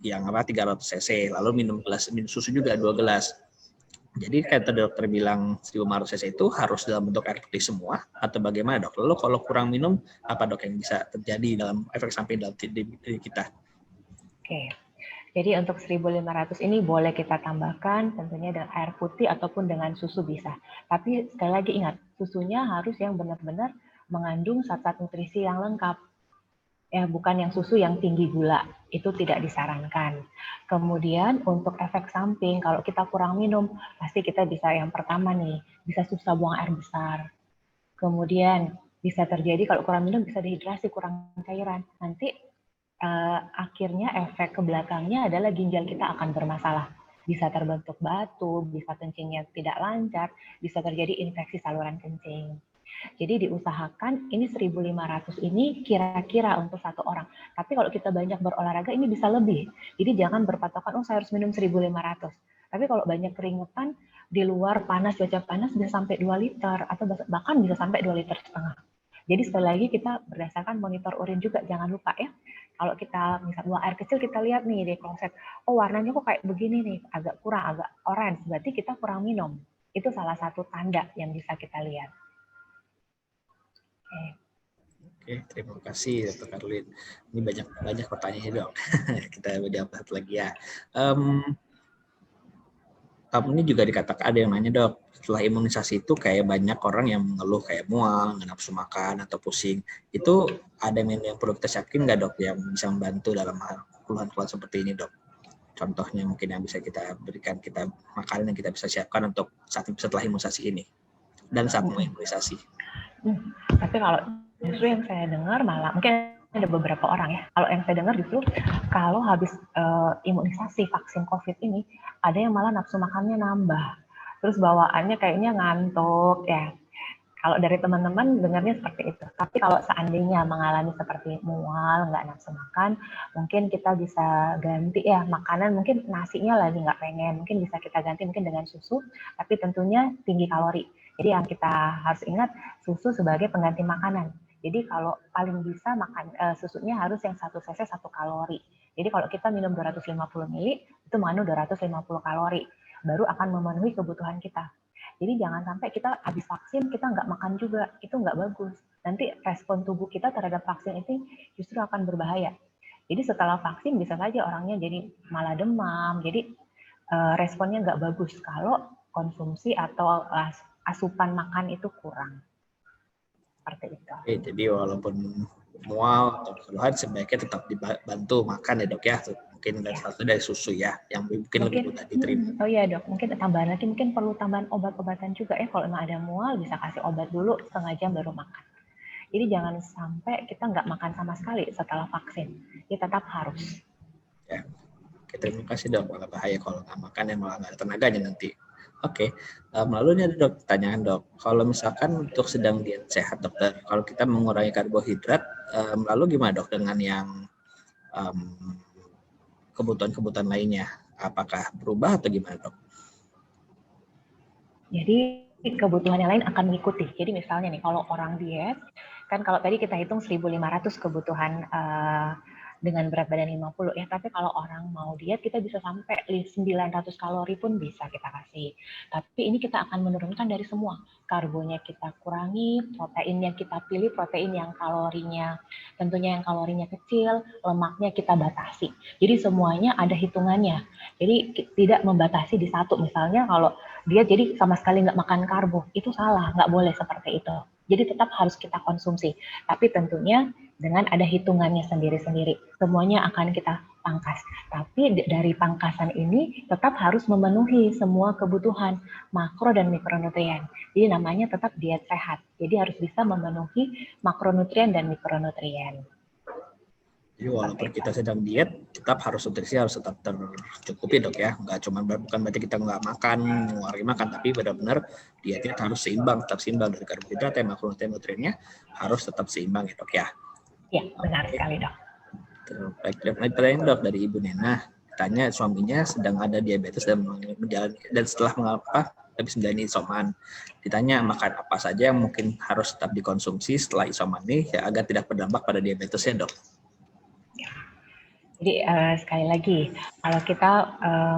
yang 300 cc, lalu minum susu juga 2 gelas. Jadi kata dokter bilang 1.500 cc itu harus dalam bentuk air putih semua atau bagaimana dok? Lalu kalau kurang minum apa dok yang bisa terjadi dalam efek samping dalam diri kita? Oke. Jadi untuk 1.500 ini boleh kita tambahkan tentunya dengan air putih ataupun dengan susu bisa. Tapi sekali lagi ingat, susunya harus yang benar-benar mengandung zat-zat nutrisi yang lengkap. Ya, bukan yang susu yang tinggi gula, itu tidak disarankan. Kemudian untuk efek samping, kalau kita kurang minum, pasti kita bisa yang pertama nih, bisa susah buang air besar. Kemudian bisa terjadi kalau kurang minum bisa dehidrasi, kurang cairan. Nanti akhirnya efek ke belakangnya adalah ginjal kita akan bermasalah. Bisa terbentuk batu, bisa kencingnya tidak lancar, bisa terjadi infeksi saluran kencing. Jadi diusahakan ini 1.500 ini kira-kira untuk satu orang. Tapi kalau kita banyak berolahraga ini bisa lebih. Jadi jangan berpatokan, oh saya harus minum 1.500. Tapi kalau banyak keringetan, di luar panas, cuaca panas bisa sampai 2 liter atau bahkan bisa sampai 2,5 liter. Jadi sekali lagi kita berdasarkan monitor urin juga, jangan lupa ya. Kalau kita misal buang air kecil, kita lihat nih di kloset, oh warnanya kok kayak begini nih, agak kurang, agak orange, berarti kita kurang minum. Itu salah satu tanda yang bisa kita lihat. Oke, terima kasih Dr. Karolin. Ini banyak pertanyaannya dok. Kita jawab satu lagi ya. Ini juga dikatakan ada yang nanya dok, setelah imunisasi itu kayak banyak orang yang mengeluh kayak mual, nggak nafsu makan atau pusing. Itu ada menu yang perlu kita siapin nggak dok yang bisa membantu dalam hal keluhan-keluhan seperti ini dok? Contohnya mungkin yang bisa kita berikan, kita makanan yang kita bisa siapkan untuk setelah imunisasi ini dan saat mau imunisasi. Tapi kalau justru yang saya dengar malah mungkin ada beberapa orang ya. Kalau yang saya dengar justru kalau habis imunisasi vaksin COVID ini ada yang malah nafsu makannya nambah. Terus bawaannya kayaknya ngantuk ya. Kalau dari teman-teman dengarnya seperti itu. Tapi kalau seandainya mengalami seperti mual, nggak nafsu makan, mungkin kita bisa ganti ya makanan. Mungkin nasinya lagi nggak pengen, mungkin bisa kita ganti mungkin dengan susu, tapi tentunya tinggi kalori. Jadi yang kita harus ingat susu sebagai pengganti makanan. Jadi kalau paling bisa makan susunya harus yang 1 cc 1 kalori. Jadi kalau kita minum 250 ml itu mengandung 250 kalori, baru akan memenuhi kebutuhan kita. Jadi jangan sampai kita habis vaksin kita nggak makan juga, itu nggak bagus. Nanti respon tubuh kita terhadap vaksin itu justru akan berbahaya. Jadi setelah vaksin bisa saja orangnya jadi malah demam, jadi responnya nggak bagus kalau konsumsi atau asupan makan itu kurang. Seperti itu. Oke, jadi walaupun mual atau keluhan sebaiknya tetap dibantu makan ya dok ya. Mungkin satu dari susu ya, yang mungkin lebih mudah diterima. Oh iya dok, mungkin tambahan lagi, mungkin perlu tambahan obat-obatan juga ya. Kalau memang ada mual bisa kasih obat dulu setengah jam baru makan. Jadi jangan sampai kita nggak makan sama sekali setelah vaksin. Ya tetap harus. Ya, oke, terima kasih dok. Malah bahaya kalau nggak makan ya malah nggak ada tenaganya nanti. Oke, lalu ini ada dok pertanyaan dok. Kalau misalkan untuk sedang diet sehat dokter, kalau kita mengurangi karbohidrat, lalu gimana dok dengan yang kebutuhan-kebutuhan lainnya? Apakah berubah atau gimana dok? Jadi kebutuhan yang lain akan mengikuti. Jadi misalnya nih, kalau orang diet, kan kalau tadi kita hitung 1.500 kebutuhan dengan berat badan 50 ya, tapi kalau orang mau diet kita bisa sampai 900 kalori pun bisa kita kasih. Tapi ini kita akan menurunkan dari semua. Karbonya kita kurangi, proteinnya kita pilih protein yang kalorinya tentunya yang kalorinya kecil, lemaknya kita batasi. Jadi semuanya ada hitungannya. Jadi tidak membatasi di satu. Misalnya kalau dia jadi sama sekali nggak makan karbo, itu salah, nggak boleh seperti itu. Jadi tetap harus kita konsumsi, tapi tentunya dengan ada hitungannya sendiri-sendiri. Semuanya akan kita pangkas, tapi dari pangkasan ini tetap harus memenuhi semua kebutuhan makro dan mikronutrien. Jadi namanya tetap diet sehat. Jadi harus bisa memenuhi makronutrien dan mikronutrien. Jadi walaupun kita sedang diet, tetap harus nutrisi harus tetap tercukupi dok ya. Nggak cuma bukan berarti kita nggak makan, mengurangi makan, tapi benar-benar dietnya harus seimbang, tetap seimbang dari karbohidrat, makronutrien, nutriennya harus tetap seimbang ya dok ya. Ya benar sekali dok. Baik, pertanyaan dok dari Ibu Nena. Tanya suaminya sedang ada diabetes dan menjalani dan setelah mengapa habis menjalani isoman. Ditanya makan apa saja yang mungkin harus tetap dikonsumsi setelah isoman ini ya agar tidak berdampak pada diabetesnya dok. Jadi sekali lagi, kalau kita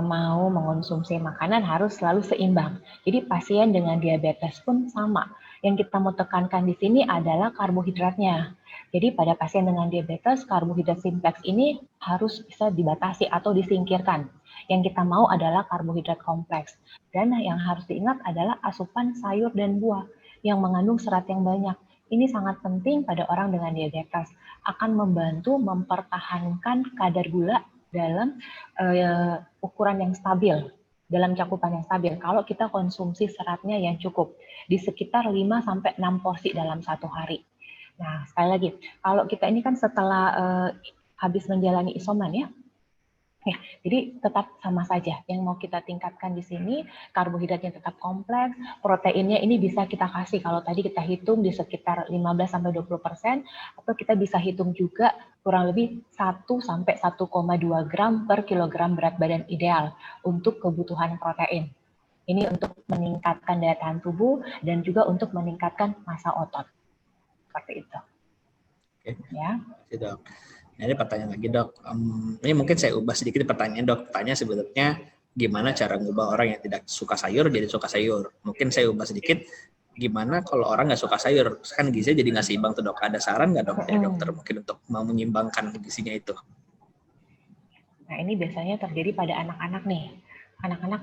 mau mengonsumsi makanan harus selalu seimbang. Jadi pasien dengan diabetes pun sama. Yang kita mau tekankan di sini adalah karbohidratnya. Jadi pada pasien dengan diabetes, karbohidrat simplex ini harus bisa dibatasi atau disingkirkan. Yang kita mau adalah karbohidrat kompleks. Dan yang harus diingat adalah asupan sayur dan buah yang mengandung serat yang banyak. Ini sangat penting pada orang dengan diabetes, akan membantu mempertahankan kadar gula dalam ukuran yang stabil, dalam cakupan yang stabil. Kalau kita konsumsi seratnya yang cukup, di sekitar 5-6 porsi dalam satu hari. Nah, sekali lagi, kalau kita ini kan setelah habis menjalani isoman ya, ya, jadi tetap sama saja. Yang mau kita tingkatkan di sini, karbohidratnya tetap kompleks, proteinnya ini bisa kita kasih. Kalau tadi kita hitung di sekitar 15-20%, atau kita bisa hitung juga kurang lebih 1-1,2 gram per kilogram berat badan ideal untuk kebutuhan protein. Ini untuk meningkatkan daya tahan tubuh dan juga untuk meningkatkan massa otot. Seperti itu. Oke. Ya. Dok. Nah, ini pertanyaan lagi dok. Ini mungkin saya ubah sedikit pertanyaan dok. Pertanyaan sebenarnya gimana cara mengubah orang yang tidak suka sayur jadi suka sayur. Mungkin saya ubah sedikit. Gimana kalau orang nggak suka sayur? Kan gizinya jadi nggak seimbang tuh dok. Ada saran nggak dok dari dokter mungkin untuk mau menyimbangkan gizinya itu? Nah ini biasanya terjadi pada anak-anak nih. Anak-anak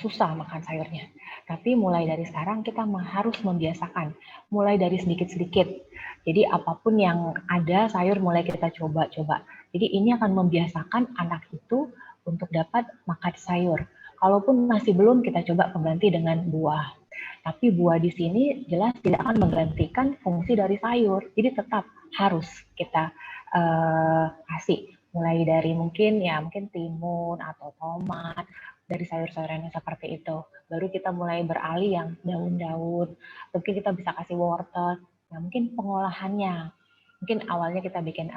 susah makan sayurnya. Tapi mulai dari sekarang kita harus membiasakan. Mulai dari sedikit-sedikit. Jadi apapun yang ada sayur mulai kita coba-coba. Jadi ini akan membiasakan anak itu untuk dapat makan sayur. Kalaupun masih belum, kita coba pengganti dengan buah. Tapi buah di sini jelas tidak akan menggantikan fungsi dari sayur. Jadi tetap harus kita kasih. Mulai dari mungkin timun atau tomat, dari sayur-sayuran yang seperti itu. Baru kita mulai beralih yang daun-daun. Mungkin kita bisa kasih wortel. Nah, mungkin pengolahannya. Mungkin awalnya kita bikin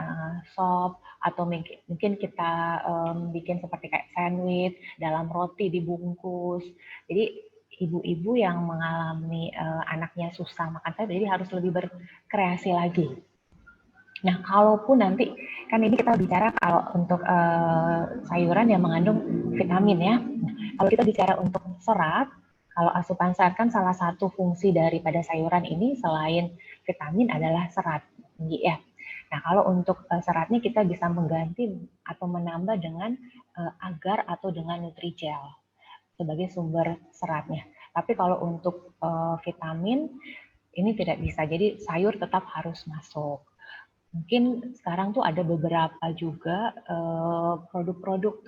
sop, atau mungkin kita bikin seperti kayak sandwich, dalam roti dibungkus. Jadi ibu-ibu yang mengalami anaknya susah makan sayur, jadi harus lebih berkreasi lagi. Nah, kalaupun nanti, kan ini kita bicara kalau untuk sayuran yang mengandung vitamin ya. Nah, kalau kita bicara untuk serat, kalau asupan serat kan salah satu fungsi daripada sayuran ini selain vitamin adalah serat tinggi ya. Nah, kalau untuk seratnya kita bisa mengganti atau menambah dengan agar atau dengan Nutrijel sebagai sumber seratnya. Tapi kalau untuk vitamin ini tidak bisa. Jadi sayur tetap harus masuk. Mungkin sekarang tuh ada beberapa juga produk-produk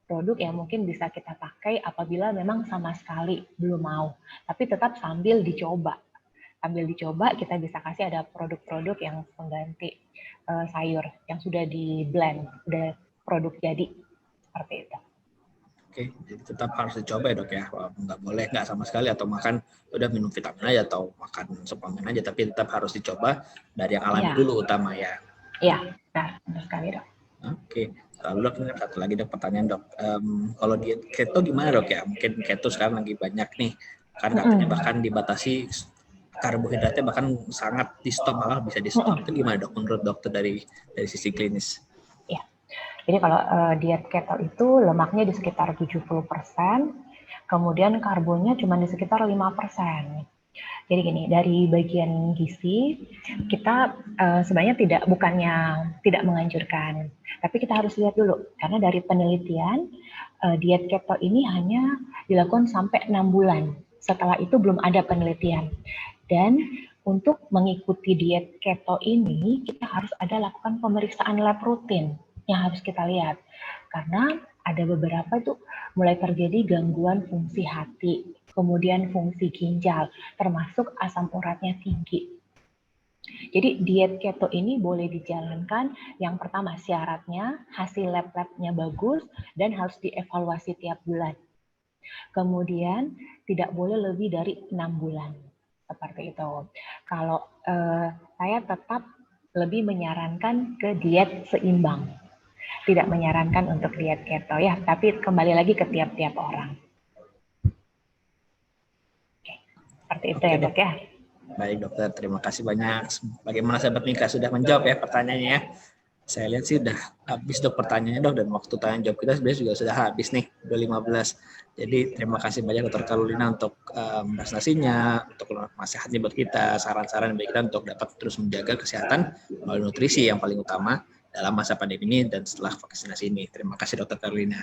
produk yang mungkin bisa kita pakai apabila memang sama sekali belum mau, tapi tetap sambil dicoba kita bisa kasih ada produk-produk yang pengganti sayur yang sudah di blend, udah produk jadi seperti itu. Oke, jadi tetap harus dicoba ya dok ya, nggak boleh nggak sama sekali atau makan udah minum vitamin aja atau makan suplemen aja, tapi tetap harus dicoba dari yang alami dulu utama ya. Iya, benar sekali dok. Oke, lalu dok satu lagi dok pertanyaan dok, kalau diet keto gimana dok ya? Mungkin keto sekarang lagi banyak nih kan katanya bahkan dibatasi karbohidratnya, bahkan sangat di stop, malah bisa di stop. Itu gimana dok menurut dokter dari sisi klinis? Ya, jadi kalau diet keto itu lemaknya di sekitar 70%, kemudian karbonnya cuma di sekitar 5%. Jadi gini, dari bagian gizi kita sebenarnya bukannya tidak menganjurkan, tapi kita harus lihat dulu karena dari penelitian diet keto ini hanya dilakukan sampai 6 bulan. Setelah itu belum ada penelitian. Dan untuk mengikuti diet keto ini kita harus lakukan pemeriksaan lab rutin yang harus kita lihat. Karena ada beberapa itu mulai terjadi gangguan fungsi hati, kemudian fungsi ginjal, termasuk asam uratnya tinggi. Jadi diet keto ini boleh dijalankan, yang pertama syaratnya hasil lab-labnya bagus dan harus dievaluasi tiap bulan. Kemudian tidak boleh lebih dari 6 bulan. Seperti itu. Kalau saya tetap lebih menyarankan ke diet seimbang. Tidak menyarankan untuk diet keto ya, tapi kembali lagi ke tiap-tiap orang. Seperti itu ya dok ya. Baik dokter, terima kasih banyak. Bagaimana sahabat Mika sudah menjawab ya pertanyaannya ya. Saya lihat sih udah habis dok pertanyaannya dok, dan waktu tanya jawab kita sebenarnya juga sudah habis nih, udah 15. Jadi terima kasih banyak Dokter Carolina untuk presentasinya, untuk nasihatnya buat kita, saran-saran bagi kita untuk dapat terus menjaga kesehatan melalui nutrisi yang paling utama dalam masa pandemi ini dan setelah vaksinasi ini. Terima kasih Dokter Carolina.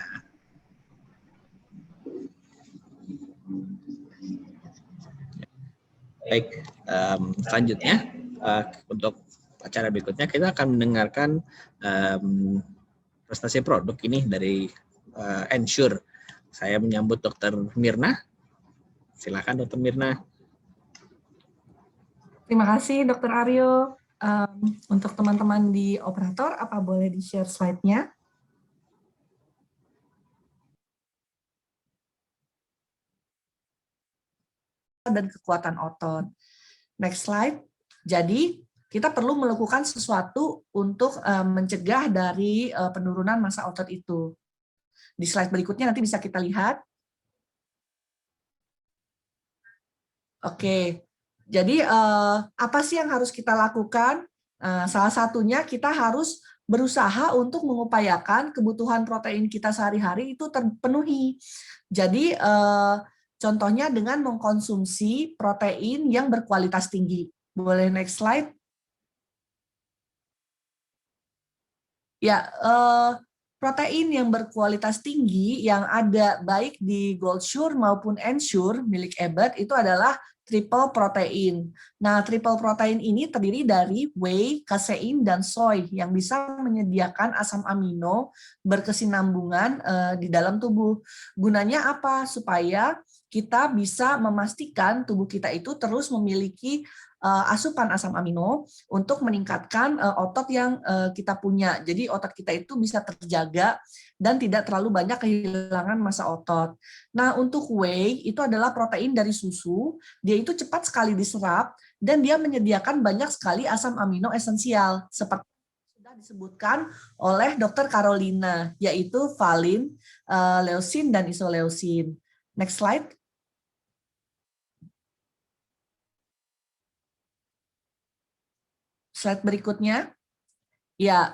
Baik, selanjutnya untuk acara berikutnya kita akan mendengarkan prestasi produk ini dari Ensure. Saya menyambut Dr. Mirna. Silakan Dr. Mirna. Terima kasih Dr. Aryo. Untuk teman-teman di operator, apa boleh di-share slide-nya? Dan kekuatan otot. Next slide. Jadi, kita perlu melakukan sesuatu untuk mencegah dari penurunan massa otot itu. Di slide berikutnya nanti bisa kita lihat. Oke, jadi apa sih yang harus kita lakukan? Salah satunya kita harus berusaha untuk mengupayakan kebutuhan protein kita sehari-hari itu terpenuhi. Jadi contohnya dengan mengkonsumsi protein yang berkualitas tinggi. Boleh next slide? Ya, protein yang berkualitas tinggi yang ada baik di GoldSure maupun Ensure milik Abbott itu adalah triple protein. Nah, triple protein ini terdiri dari whey, casein, dan soy yang bisa menyediakan asam amino berkesinambungan di dalam tubuh. Gunanya apa? Supaya kita bisa memastikan tubuh kita itu terus memiliki asupan asam amino untuk meningkatkan otot yang kita punya. Jadi otot kita itu bisa terjaga dan tidak terlalu banyak kehilangan massa otot. Nah, untuk whey itu adalah protein dari susu. Dia itu cepat sekali diserap dan dia menyediakan banyak sekali asam amino esensial seperti sudah disebutkan oleh Dr. Carolina, yaitu valin, leusin, dan isoleusin. Next slide. Slide berikutnya. Ya,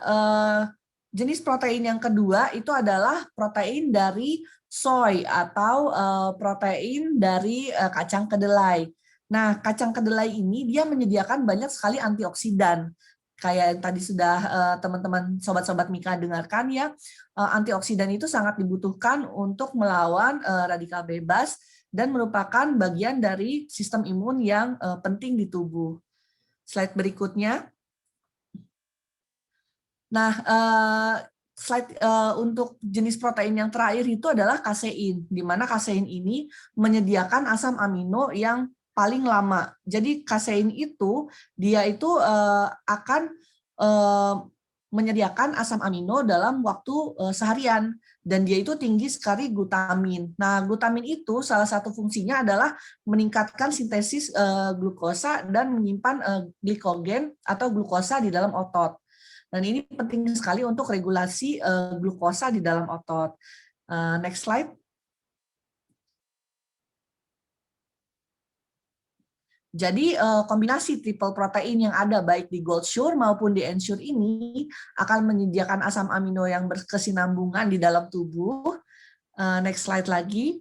jenis protein yang kedua itu adalah protein dari soy atau protein dari kacang kedelai. Nah, kacang kedelai ini dia menyediakan banyak sekali antioksidan. Kayak yang tadi sudah teman-teman sobat-sobat Mika dengarkan ya, antioksidan itu sangat dibutuhkan untuk melawan radikal bebas dan merupakan bagian dari sistem imun yang penting di tubuh. Slide berikutnya. Nah, slide untuk jenis protein yang terakhir itu adalah kasein, di mana kasein ini menyediakan asam amino yang paling lama. Jadi kasein itu dia itu akan menyediakan asam amino dalam waktu seharian, dan dia itu tinggi sekali glutamin. Nah, glutamin itu salah satu fungsinya adalah meningkatkan sintesis glukosa dan menyimpan glikogen atau glukosa di dalam otot. Dan ini penting sekali untuk regulasi glukosa di dalam otot. Next slide. Jadi kombinasi triple protein yang ada baik di GoldSure maupun di Ensure ini akan menyediakan asam amino yang berkesinambungan di dalam tubuh. Next slide lagi.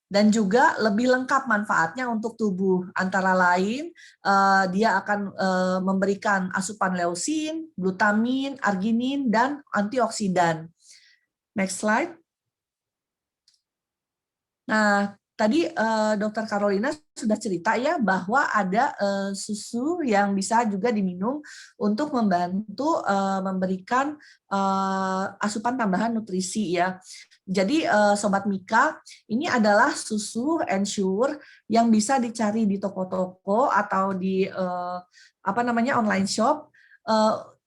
Dan juga lebih lengkap manfaatnya untuk tubuh. Antara lain, dia akan memberikan asupan leusin, glutamin, arginin, dan antioksidan. Next slide. Nah, tadi Dr. Carolina sudah cerita ya bahwa ada susu yang bisa juga diminum untuk membantu memberikan asupan tambahan nutrisi ya. Jadi Sobat Mika, ini adalah susu Ensure yang bisa dicari di toko-toko atau di online shop.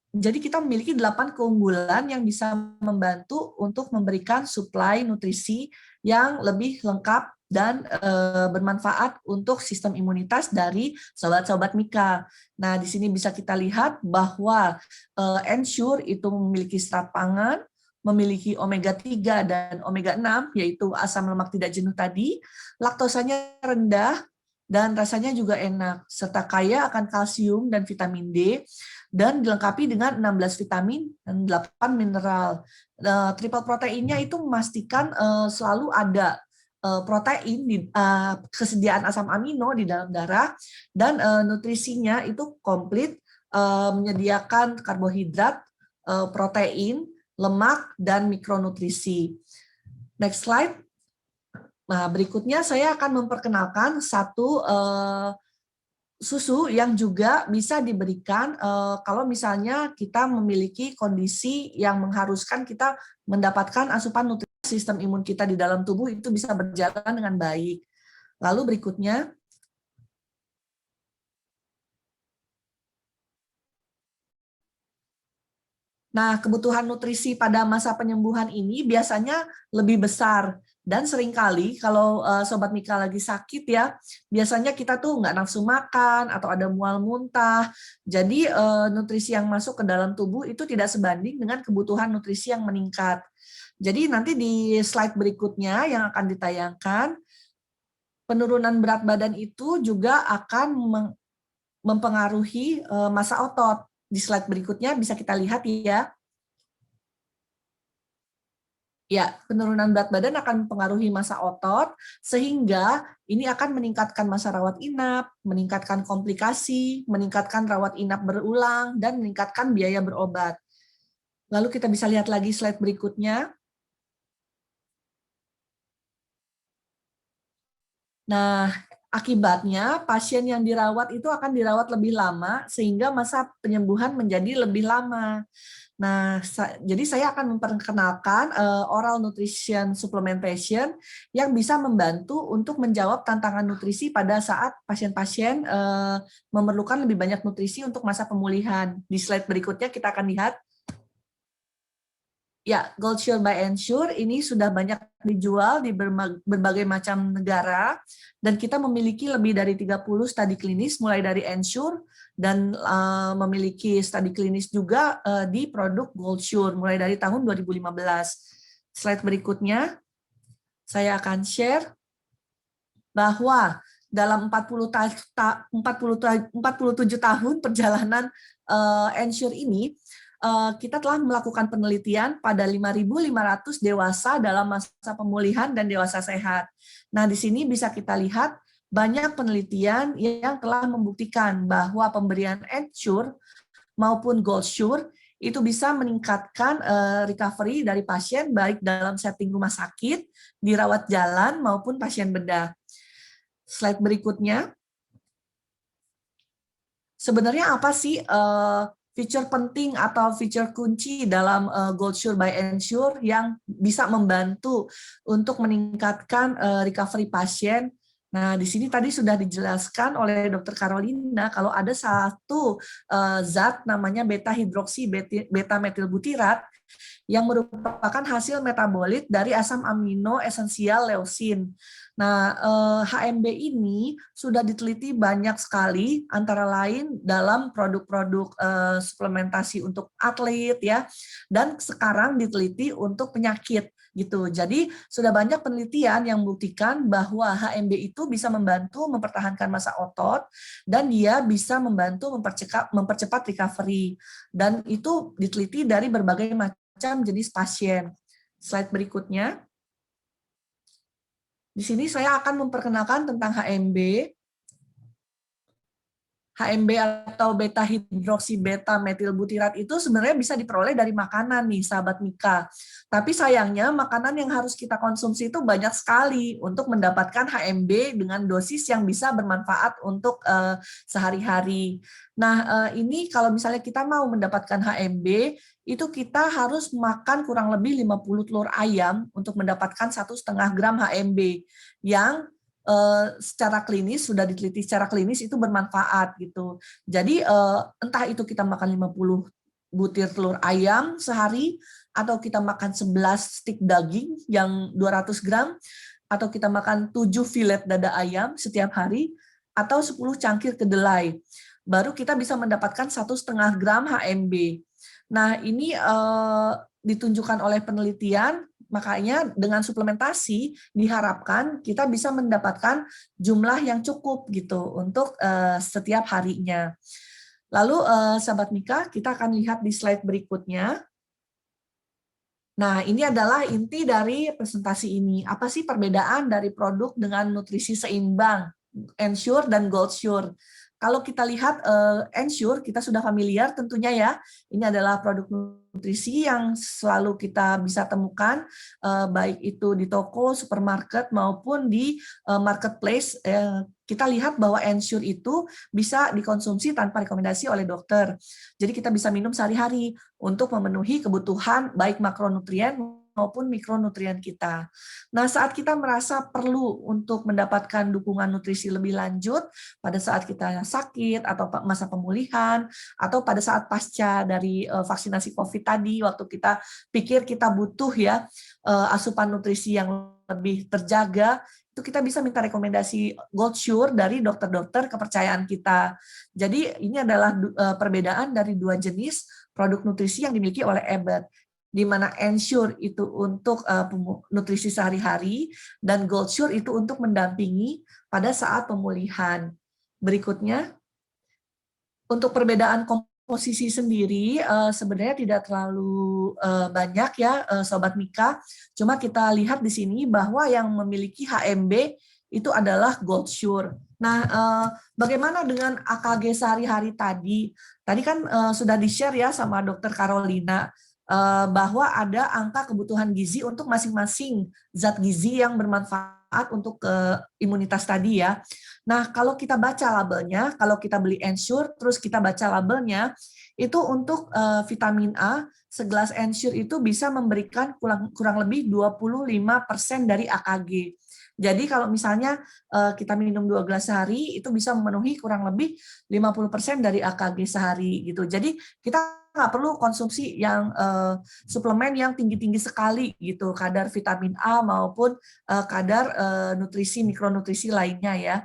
Jadi kita memiliki 8 keunggulan yang bisa membantu untuk memberikan suplai nutrisi yang lebih lengkap dan bermanfaat untuk sistem imunitas dari sobat-sobat Mika. Nah, di sini bisa kita lihat bahwa Ensure itu memiliki serat pangan, memiliki omega 3 dan omega 6, yaitu asam lemak tidak jenuh tadi, laktosanya rendah, dan rasanya juga enak, serta kaya akan kalsium dan vitamin D, dan dilengkapi dengan 16 vitamin dan 8 mineral. Triple proteinnya itu memastikan selalu ada protein, kesediaan asam amino di dalam darah, dan nutrisinya itu komplit, menyediakan karbohidrat, protein, lemak, dan mikronutrisi. Next slide. Nah, berikutnya saya akan memperkenalkan satu susu yang juga bisa diberikan kalau misalnya kita memiliki kondisi yang mengharuskan kita mendapatkan asupan nutrisi, sistem imun kita di dalam tubuh itu bisa berjalan dengan baik. Lalu berikutnya, nah, kebutuhan nutrisi pada masa penyembuhan ini biasanya lebih besar. Dan seringkali kalau Sobat Mika lagi sakit ya, biasanya kita tuh nggak nafsu makan atau ada mual muntah. Jadi nutrisi yang masuk ke dalam tubuh itu tidak sebanding dengan kebutuhan nutrisi yang meningkat. Jadi nanti di slide berikutnya yang akan ditayangkan, penurunan berat badan itu juga akan mempengaruhi massa otot. Di slide berikutnya bisa kita lihat ya. Ya, penurunan berat badan akan mempengaruhi massa otot, sehingga ini akan meningkatkan masa rawat inap, meningkatkan komplikasi, meningkatkan rawat inap berulang, dan meningkatkan biaya berobat. Lalu kita bisa lihat lagi slide berikutnya. Nah, akibatnya pasien yang dirawat itu akan dirawat lebih lama, sehingga masa penyembuhan menjadi lebih lama. Nah, jadi saya akan memperkenalkan oral nutrition supplementation yang bisa membantu untuk menjawab tantangan nutrisi pada saat pasien-pasien memerlukan lebih banyak nutrisi untuk masa pemulihan. Di slide berikutnya kita akan lihat. Ya, GoldSure by Ensure ini sudah banyak dijual di berbagai macam negara, dan kita memiliki lebih dari 30 studi klinis mulai dari Ensure, dan memiliki studi klinis juga di produk GoldSure mulai dari tahun 2015. Slide berikutnya, saya akan share bahwa dalam 47 tahun perjalanan Ensure ini, kita telah melakukan penelitian pada 5.500 dewasa dalam masa pemulihan dan dewasa sehat. Nah, di sini bisa kita lihat banyak penelitian yang telah membuktikan bahwa pemberian Ensure maupun GoldSure itu bisa meningkatkan recovery dari pasien baik dalam setting rumah sakit, dirawat jalan maupun pasien bedah. Slide berikutnya. Sebenarnya apa sih fitur penting atau fitur kunci dalam GoldSure by Ensure yang bisa membantu untuk meningkatkan recovery pasien? Nah, di sini tadi sudah dijelaskan oleh Dr. Carolina kalau ada satu zat namanya beta-hidroksi beta-metilbutirat yang merupakan hasil metabolit dari asam amino esensial leusin. Nah, HMB ini sudah diteliti banyak sekali, antara lain dalam produk-produk suplementasi untuk atlet ya, dan sekarang diteliti untuk penyakit. gitu. Jadi sudah banyak penelitian yang membuktikan bahwa HMB itu bisa membantu mempertahankan massa otot dan dia bisa membantu mempercepat recovery. Dan itu diteliti dari berbagai macam jenis pasien. Slide berikutnya. Di sini saya akan memperkenalkan tentang HMB. HMB atau beta hidroksi beta metil butirat itu sebenarnya bisa diperoleh dari makanan nih, sahabat Mika. Tapi sayangnya makanan yang harus kita konsumsi itu banyak sekali untuk mendapatkan HMB dengan dosis yang bisa bermanfaat untuk sehari-hari. Nah, ini kalau misalnya kita mau mendapatkan HMB, itu kita harus makan kurang lebih 50 telur ayam untuk mendapatkan 1,5 gram HMB yang secara klinis, sudah diteliti secara klinis itu bermanfaat gitu. Jadi entah itu kita makan 50 butir telur ayam sehari, atau kita makan 11 stik daging yang 200 gram, atau kita makan 7 filet dada ayam setiap hari, atau 10 cangkir kedelai. Baru kita bisa mendapatkan 1,5 gram HMB. Nah, ini ditunjukkan oleh penelitian. Makanya dengan suplementasi diharapkan kita bisa mendapatkan jumlah yang cukup gitu untuk setiap harinya. Lalu sahabat Mika, kita akan lihat di slide berikutnya. Nah, ini adalah inti dari presentasi ini. Apa sih perbedaan dari produk dengan nutrisi seimbang, Ensure dan GoldSure? Kalau kita lihat Ensure, kita sudah familiar tentunya ya. Ini adalah produk nutrisi yang selalu kita bisa temukan, baik itu di toko, supermarket, maupun di marketplace. Kita lihat bahwa Ensure itu bisa dikonsumsi tanpa rekomendasi oleh dokter. Jadi kita bisa minum sehari-hari untuk memenuhi kebutuhan baik makronutrien maupun mikronutrien kita. Nah, saat kita merasa perlu untuk mendapatkan dukungan nutrisi lebih lanjut pada saat kita sakit atau masa pemulihan atau pada saat pasca dari vaksinasi COVID tadi, waktu kita pikir kita butuh ya asupan nutrisi yang lebih terjaga, itu kita bisa minta rekomendasi GoldSure dari dokter-dokter kepercayaan kita. Jadi ini adalah perbedaan dari dua jenis produk nutrisi yang dimiliki oleh Abbott, di mana Ensure itu untuk nutrisi sehari-hari dan GoldSure itu untuk mendampingi pada saat pemulihan. Berikutnya, untuk perbedaan komposisi sendiri sebenarnya tidak terlalu banyak ya Sobat Mika, cuma kita lihat di sini bahwa yang memiliki HMB itu adalah GoldSure. Nah, bagaimana dengan AKG sehari-hari tadi? Tadi kan sudah di-share ya sama Dr. Carolina, bahwa ada angka kebutuhan gizi untuk masing-masing zat gizi yang bermanfaat untuk imunitas tadi ya. Nah, kalau kita baca labelnya, kalau kita beli Ensure, terus kita baca labelnya, itu untuk vitamin A, segelas Ensure itu bisa memberikan kurang lebih 25% dari AKG. Jadi kalau misalnya kita minum 2 gelas sehari, itu bisa memenuhi kurang lebih 50% dari AKG sehari gitu. Jadi kita nggak perlu konsumsi yang suplemen yang tinggi-tinggi sekali gitu, kadar vitamin A maupun kadar nutrisi mikronutrisi lainnya ya.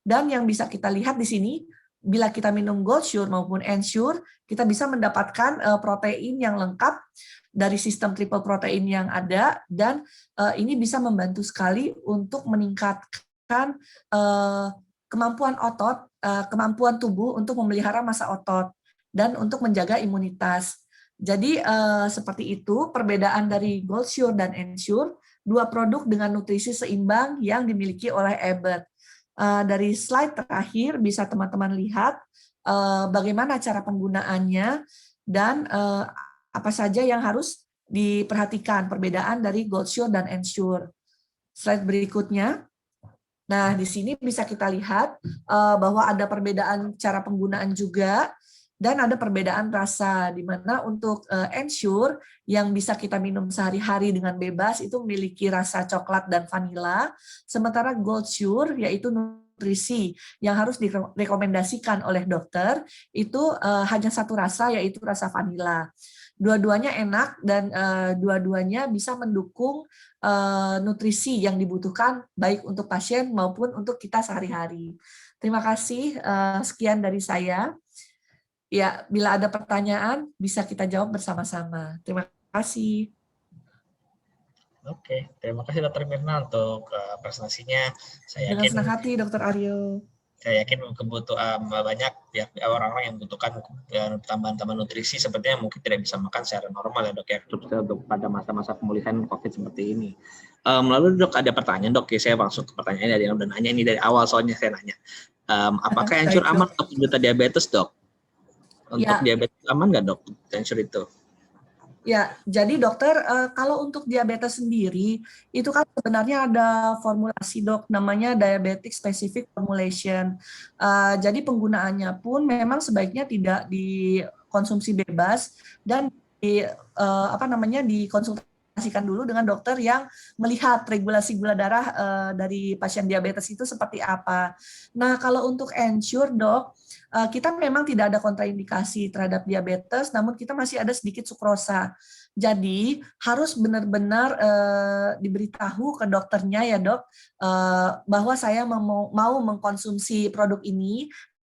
Dan yang bisa kita lihat di sini, bila kita minum GoldSure maupun Ensure, kita bisa mendapatkan protein yang lengkap dari sistem triple protein yang ada, dan ini bisa membantu sekali untuk meningkatkan kemampuan otot, kemampuan tubuh untuk memelihara massa otot dan untuk menjaga imunitas. Jadi seperti itu perbedaan dari GoldSure dan Ensure, dua produk dengan nutrisi seimbang yang dimiliki oleh Abbott. Dari slide terakhir bisa teman-teman lihat bagaimana cara penggunaannya dan apa saja yang harus diperhatikan perbedaan dari GoldSure dan Ensure. Slide berikutnya. Nah, di sini bisa kita lihat bahwa ada perbedaan cara penggunaan juga. Dan ada perbedaan rasa, di mana untuk Ensure yang bisa kita minum sehari-hari dengan bebas itu memiliki rasa coklat dan vanila, sementara GoldSure yaitu nutrisi yang harus direkomendasikan oleh dokter itu hanya satu rasa, yaitu rasa vanila. Dua-duanya enak dan dua-duanya bisa mendukung nutrisi yang dibutuhkan baik untuk pasien maupun untuk kita sehari-hari. Terima kasih, sekian dari saya. Ya, bila ada pertanyaan, bisa kita jawab bersama-sama. Terima kasih. Oke, terima kasih Dokter Mirna untuk presentasinya. Dengan senang hati, Dokter Aryo. Saya yakin kebutuhan banyak ya, orang-orang yang membutuhkan tambahan-tambahan nutrisi sepertinya mungkin tidak bisa makan secara normal ya dok ya, untuk pada masa-masa pemulihan COVID seperti ini. Lalu dok ada pertanyaan dok, ya saya langsung ke pertanyaan dari yang udah nanya ini dari awal soalnya saya nanya. Apakah Ensure aman untuk penderita diabetes dok? Untuk diabetes aman nggak dok Ensure itu? Ya, jadi dokter, kalau untuk diabetes sendiri, itu kan sebenarnya ada formulasi dok, namanya diabetic specific formulation. Jadi penggunaannya pun memang sebaiknya tidak dikonsumsi bebas dan dikonsultasikan dulu dengan dokter yang melihat regulasi gula darah dari pasien diabetes itu seperti apa. Nah, kalau untuk Ensure dok, kita memang tidak ada kontraindikasi terhadap diabetes, namun kita masih ada sedikit sukrosa. Jadi harus benar-benar diberitahu ke dokternya ya dok, bahwa saya mau mengkonsumsi produk ini,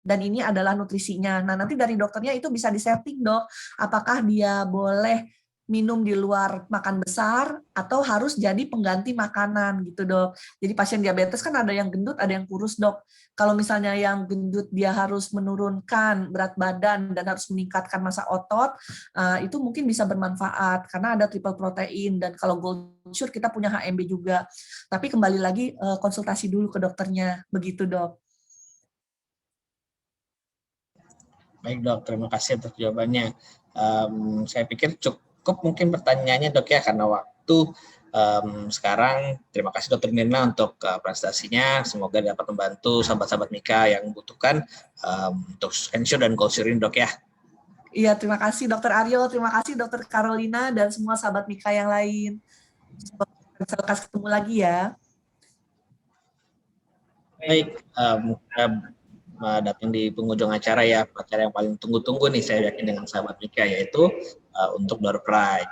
dan ini adalah nutrisinya. Nah nanti dari dokternya itu bisa disetting dok, apakah dia boleh minum di luar makan besar atau harus jadi pengganti makanan gitu dok. Jadi pasien diabetes kan ada yang gendut, ada yang kurus dok. Kalau misalnya yang gendut dia harus menurunkan berat badan dan harus meningkatkan massa otot, itu mungkin bisa bermanfaat karena ada triple protein, dan kalau GoldSure kita punya HMB juga. Tapi kembali lagi konsultasi dulu ke dokternya, begitu dok. Baik dok, terima kasih untuk jawabannya. Saya pikir cukup mungkin pertanyaannya dok ya, karena waktu sekarang. Terima kasih Dokter Mirna untuk prestasinya. Semoga dapat membantu sahabat-sahabat Mika yang membutuhkan untuk Ensure dan GoldSure ini dok ya. Iya, terima kasih Dokter Aryo, terima kasih Dokter Carolina dan semua sahabat Mika yang lain. Semoga ketemu lagi ya. Baik, datang di penghujung acara ya, acara yang paling tunggu-tunggu nih saya yakin dengan sahabat Mika, yaitu untuk Door Prize.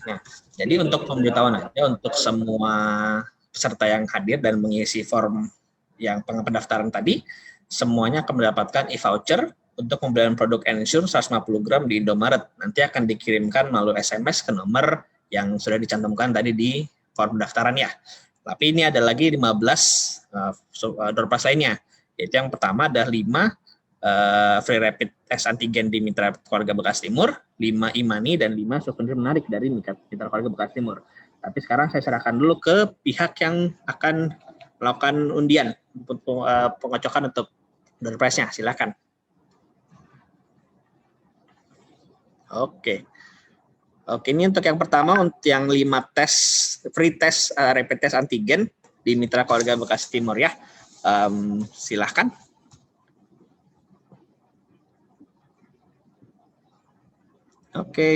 Nah, jadi untuk pemberitahuan aja untuk semua peserta yang hadir dan mengisi form yang pendaftaran tadi, semuanya akan mendapatkan e-voucher untuk pembelian produk Ensure 150 gram di Indomaret. Nanti akan dikirimkan melalui SMS ke nomor yang sudah dicantumkan tadi di form pendaftaran ya. Tapi ini ada lagi 15 door prize lainnya. Yaitu yang pertama ada 5 free rapid test antigen di Mitra Keluarga Bekasi Timur, 5 e-money, dan 5 souvenir menarik dari Mitra Keluarga Bekasi Timur. Tapi sekarang saya serahkan dulu ke pihak yang akan melakukan undian pengocokan untuk door prize-nya. Silakan. Oke, ini untuk yang pertama, untuk yang 5 tes free test rapid test antigen di Mitra Keluarga Bekasi Timur ya. Silahkan. Oke.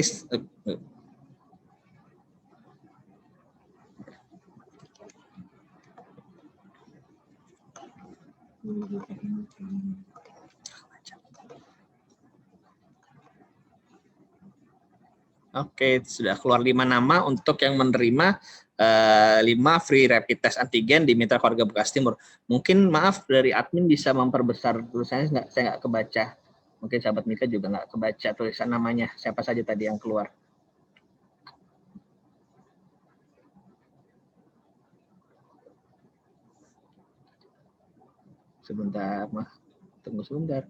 Oke, sudah keluar 5 nama untuk yang menerima 5 free rapid test antigen di Mitra Keluarga Bekasi Timur. Mungkin maaf dari admin bisa memperbesar tulisannya, saya nggak kebaca. Mungkin sahabat Mika juga nggak kebaca tulisan namanya, siapa saja tadi yang keluar. Sebentar, tunggu sebentar.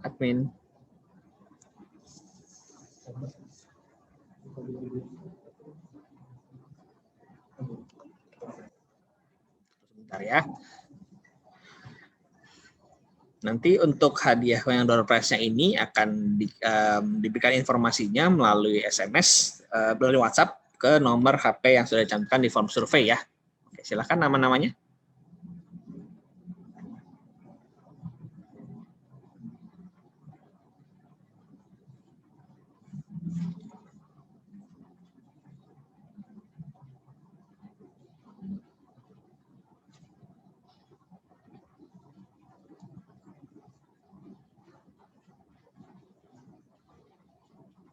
Admin. Sebentar ya. Nanti untuk hadiah yang door prize-nya ini akan diberikan informasinya melalui SMS, melalui WhatsApp ke nomor HP yang sudah dicantumkan di form survei ya. Oke, silakan nama-namanya.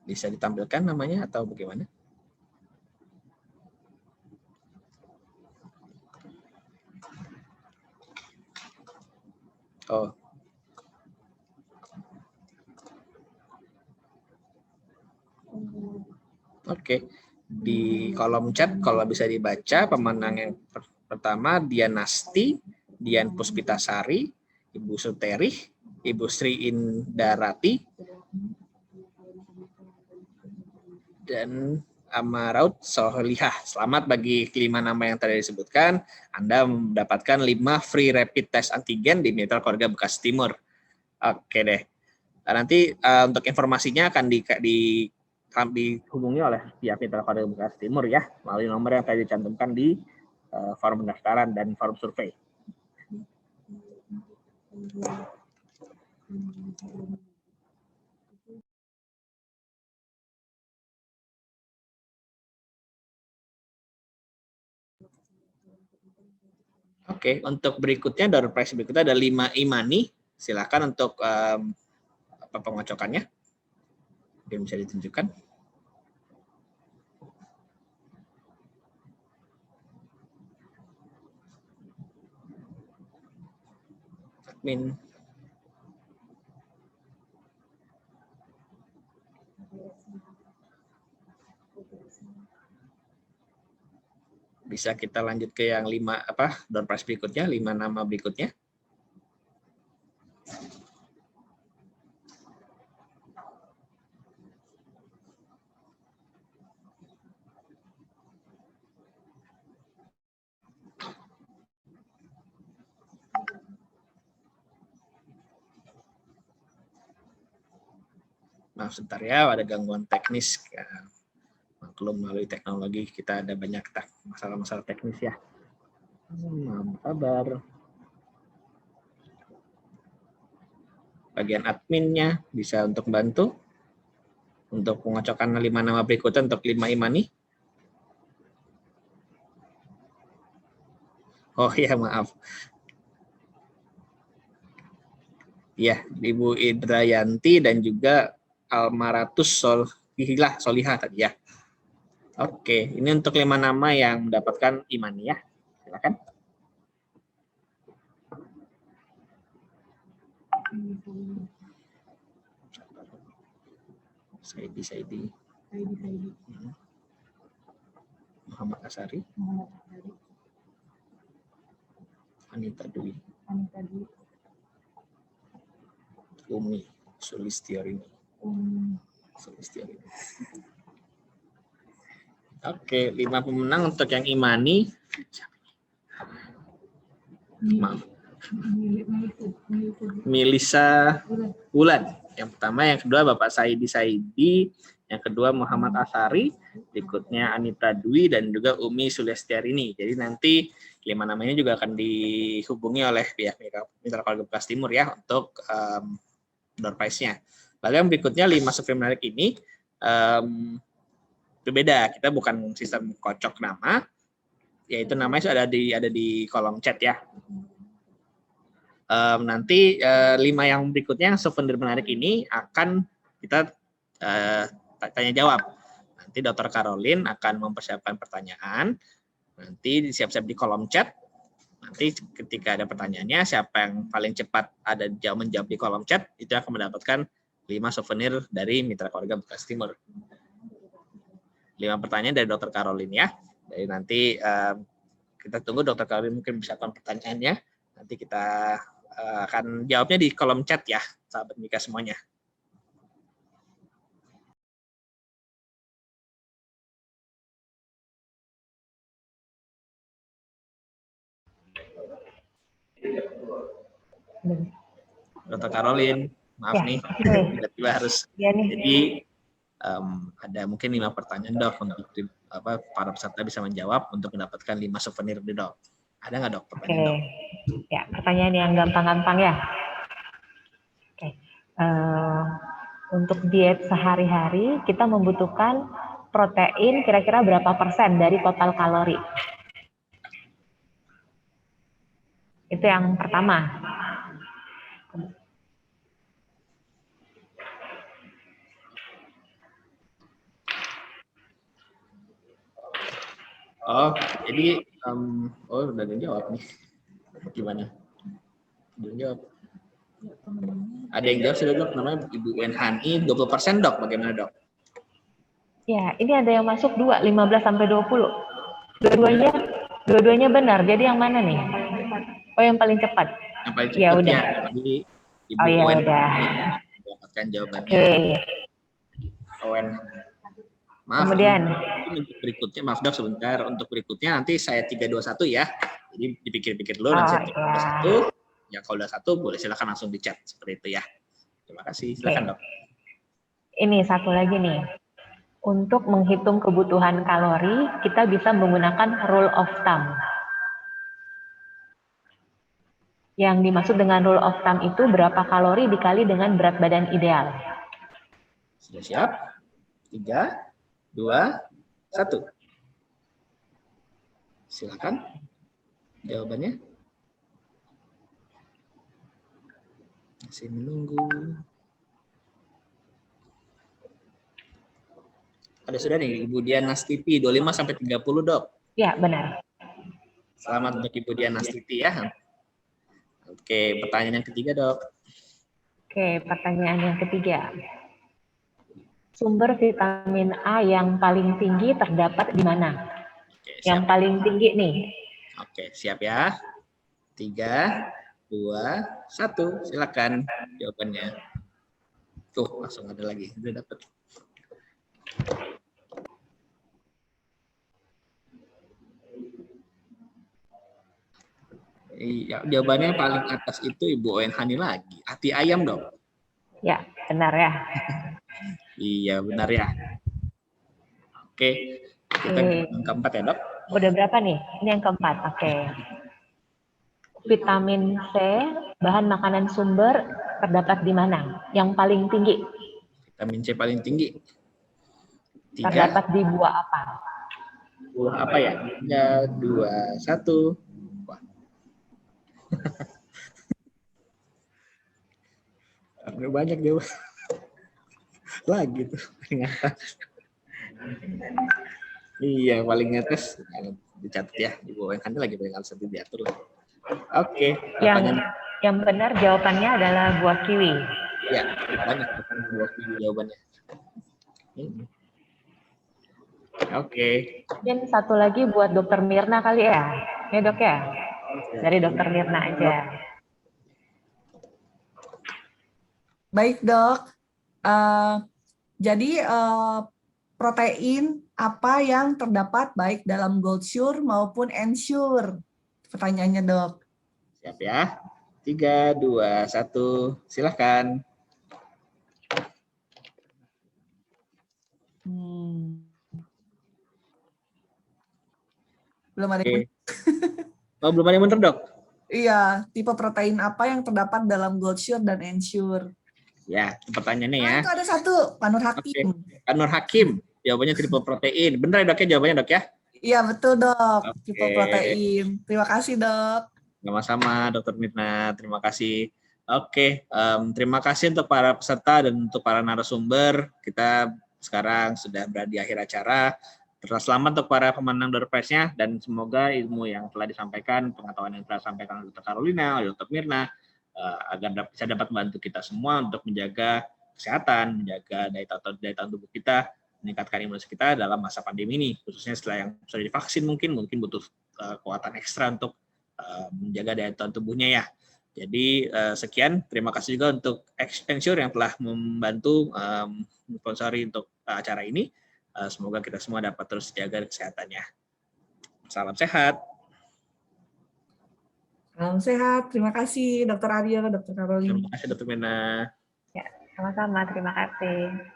Bisa ditampilkan namanya atau bagaimana? Oh. Oke. Di kolom chat kalau bisa dibaca, pemenang yang pertama Dian Nasti, Dian Puspitasari, Ibu Suterih, Ibu Sri Indarati, dan Amaraut Solihah. Selamat bagi kelima nama yang tadi disebutkan. Anda mendapatkan 5 free rapid test antigen di Mitra Keluarga Bekasi Timur. Oke deh. Nanti untuk informasinya akan dihubungi oleh pihak Mitra Keluarga Bekasi Timur ya, melalui nomor yang tadi dicantumkan di form pendaftaran dan form survei. Oke, untuk berikutnya door prize berikutnya ada 5 e-money. Silakan untuk pengocokannya. Mungkin bisa ditunjukkan. Admin. Bisa kita lanjut ke yang 5 door prize berikutnya, 5 nama berikutnya. Maaf sebentar ya, ada gangguan teknis. Maklum melalui teknologi kita ada banyak masalah-masalah teknis ya. Kabar. Bagian adminnya bisa untuk bantu untuk mengocokan 5 nama berikutnya untuk 5 e-money. Oh ya, maaf. Ya, Ibu Indrayanti dan juga Almaratus Solihah tadi ya. Oke, ini untuk 5 nama yang mendapatkan e-money ya. Silakan. Saidi. Muhammad Asari. Anita Dwi. Umi Sulistiorini. Oke, 5 pemenang untuk yang e-money. Maaf. Milisa Wulan. Yang pertama, yang kedua Bapak Saidi, yang kedua Muhammad Asari, berikutnya Anita Dwi dan juga Umi Sulistiorini. Jadi nanti 5 namanya juga akan dihubungi oleh pihak Mitra Keluarga Bekasi Timur ya untuk door prize-nya. Lalu yang berikutnya 5 survei menarik ini berbeda. Kita bukan sistem kocok nama, yaitu namanya sudah ada di kolom chat ya. Nanti 5 yang berikutnya souvenir menarik ini akan kita tanya jawab. Nanti Dr. Caroline akan mempersiapkan pertanyaan. Nanti siap-siap di kolom chat. Nanti ketika ada pertanyaannya, siapa yang paling cepat menjawab di kolom chat, itu akan mendapatkan 5 souvenir dari Mitra Keluarga Bekasi Timur. 5 pertanyaan dari Dr. Caroline ya. Jadi nanti kita tunggu Dr. Caroline mungkin persiapkan pertanyaannya. Nanti kita akan jawabnya di kolom chat ya, sahabat Mika semuanya. Dr. Caroline, maaf ya, nih, tiba-tiba harus. Ya, nih. Jadi ada mungkin 5 pertanyaan dok untuk para peserta bisa menjawab untuk mendapatkan 5 souvenir dok. Ada nggak dok pertanyaan dok? Ya, pertanyaan yang gampang-gampang ya. Oke. Untuk diet sehari-hari kita membutuhkan protein kira-kira berapa persen dari total kalori? Itu yang pertama. Oh, jadi udah dijawab nih. Gimana? Udah jawab. Ada yang jawab sudah dok, namanya Ibu Wenhani 20% dok. Bagaimana dok? Ya, ini ada yang masuk 2, 15 sampai 20. Dua-duanya benar. Jadi yang mana nih? Oh, yang paling cepat. Yang paling Ya cepat udah. ya. Jadi Oh Ibu ya Owen udah. mendapatkan jawabannya. Oke. Owen. Maaf, Kemudian. untuk berikutnya, maaf dok sebentar. Untuk berikutnya nanti saya 3, 2, 1 ya. Jadi dipikir-pikir dulu, nanti saya 3, 2, 1. Ya kalau udah 1, boleh silakan langsung di chat. Seperti itu ya. Terima kasih. Silakan dok. Ini satu lagi nih. Untuk menghitung kebutuhan kalori, kita bisa menggunakan rule of thumb. Yang dimaksud dengan rule of thumb itu berapa kalori dikali dengan berat badan ideal. Sudah siap? 3, 2, 1. Silakan jawabannya. Masih menunggu. Ada sudah nih Ibu Dian Nastipi 25 sampai 30 dok. Ya benar. Selamat untuk Ibu Dian Nastipi ya. Oke, pertanyaan yang ketiga dok. Oke, pertanyaan yang ketiga. Sumber vitamin A yang paling tinggi terdapat di mana? Oke, yang paling tinggi nih. Oke, siap ya. 3, 2, 1. Silakan jawabannya. Tuh, langsung ada lagi. Udah dapat. Iya, jawabannya paling atas itu Ibu Owen Hani lagi. Hati ayam dong. Ya, benar ya. Iya, benar ya. Oke, kita yang keempat ya dok. Udah berapa nih? Ini yang keempat. Oke. Vitamin C, bahan makanan sumber terdapat di mana? Yang paling tinggi? Vitamin C paling tinggi. 3. Terdapat di buah apa? Buah apa ya? 3, 2, 1. Wah. Ada banyak dia. Lagi tuh paling atas. Iya, paling atas dicatat ya. Di bawah kan lagi paling atas nanti diatur. Oke. Yang benar jawabannya adalah buah kiwi. Ya, banyak buah kiwi jawabannya. Oke. Mungkin satu lagi buat Dokter Mirna kali ya. Ya dok ya. Dari Dokter Mirna aja. Baik dok. Jadi protein apa yang terdapat baik dalam GoldSure maupun Ensure? Pertanyaannya dok. Siap ya. 3, 2, 1. Silahkan. Belum ada yang Oh, belum ada yang benar dok? Iya, tipe protein apa yang terdapat dalam GoldSure dan Ensure? Ya, pertanyaannya ya. Itu ada satu, Pak Nur Hakim. Pak Nur Hakim, jawabannya triple protein. Benar ya dok ya jawabannya dok ya? Iya betul dok, triple protein. Terima kasih dok. Sama-sama Dokter Mirna, terima kasih. Oke, terima kasih untuk para peserta dan untuk para narasumber. Kita sekarang sudah berada di akhir acara. Selamat untuk para pemenang door prize-nya dan semoga ilmu yang telah disampaikan, pengetahuan yang telah disampaikan oleh Dr. Carolina, oleh Dr. Mirna, agar bisa dapat membantu kita semua untuk menjaga kesehatan, menjaga daya tahan tubuh kita, meningkatkan imunitas kita dalam masa pandemi ini, khususnya setelah yang sudah divaksin mungkin butuh kekuatan ekstra untuk menjaga daya tahan tubuhnya ya. Jadi sekian, terima kasih juga untuk Ensure yang telah membantu sponsori untuk acara ini. Semoga kita semua dapat terus jaga kesehatannya. Salam sehat. Salam sehat. Terima kasih Dr. Aryo, Dr. Carolina. Terima kasih Dr. Mirna. Ya, sama-sama. Terima kasih.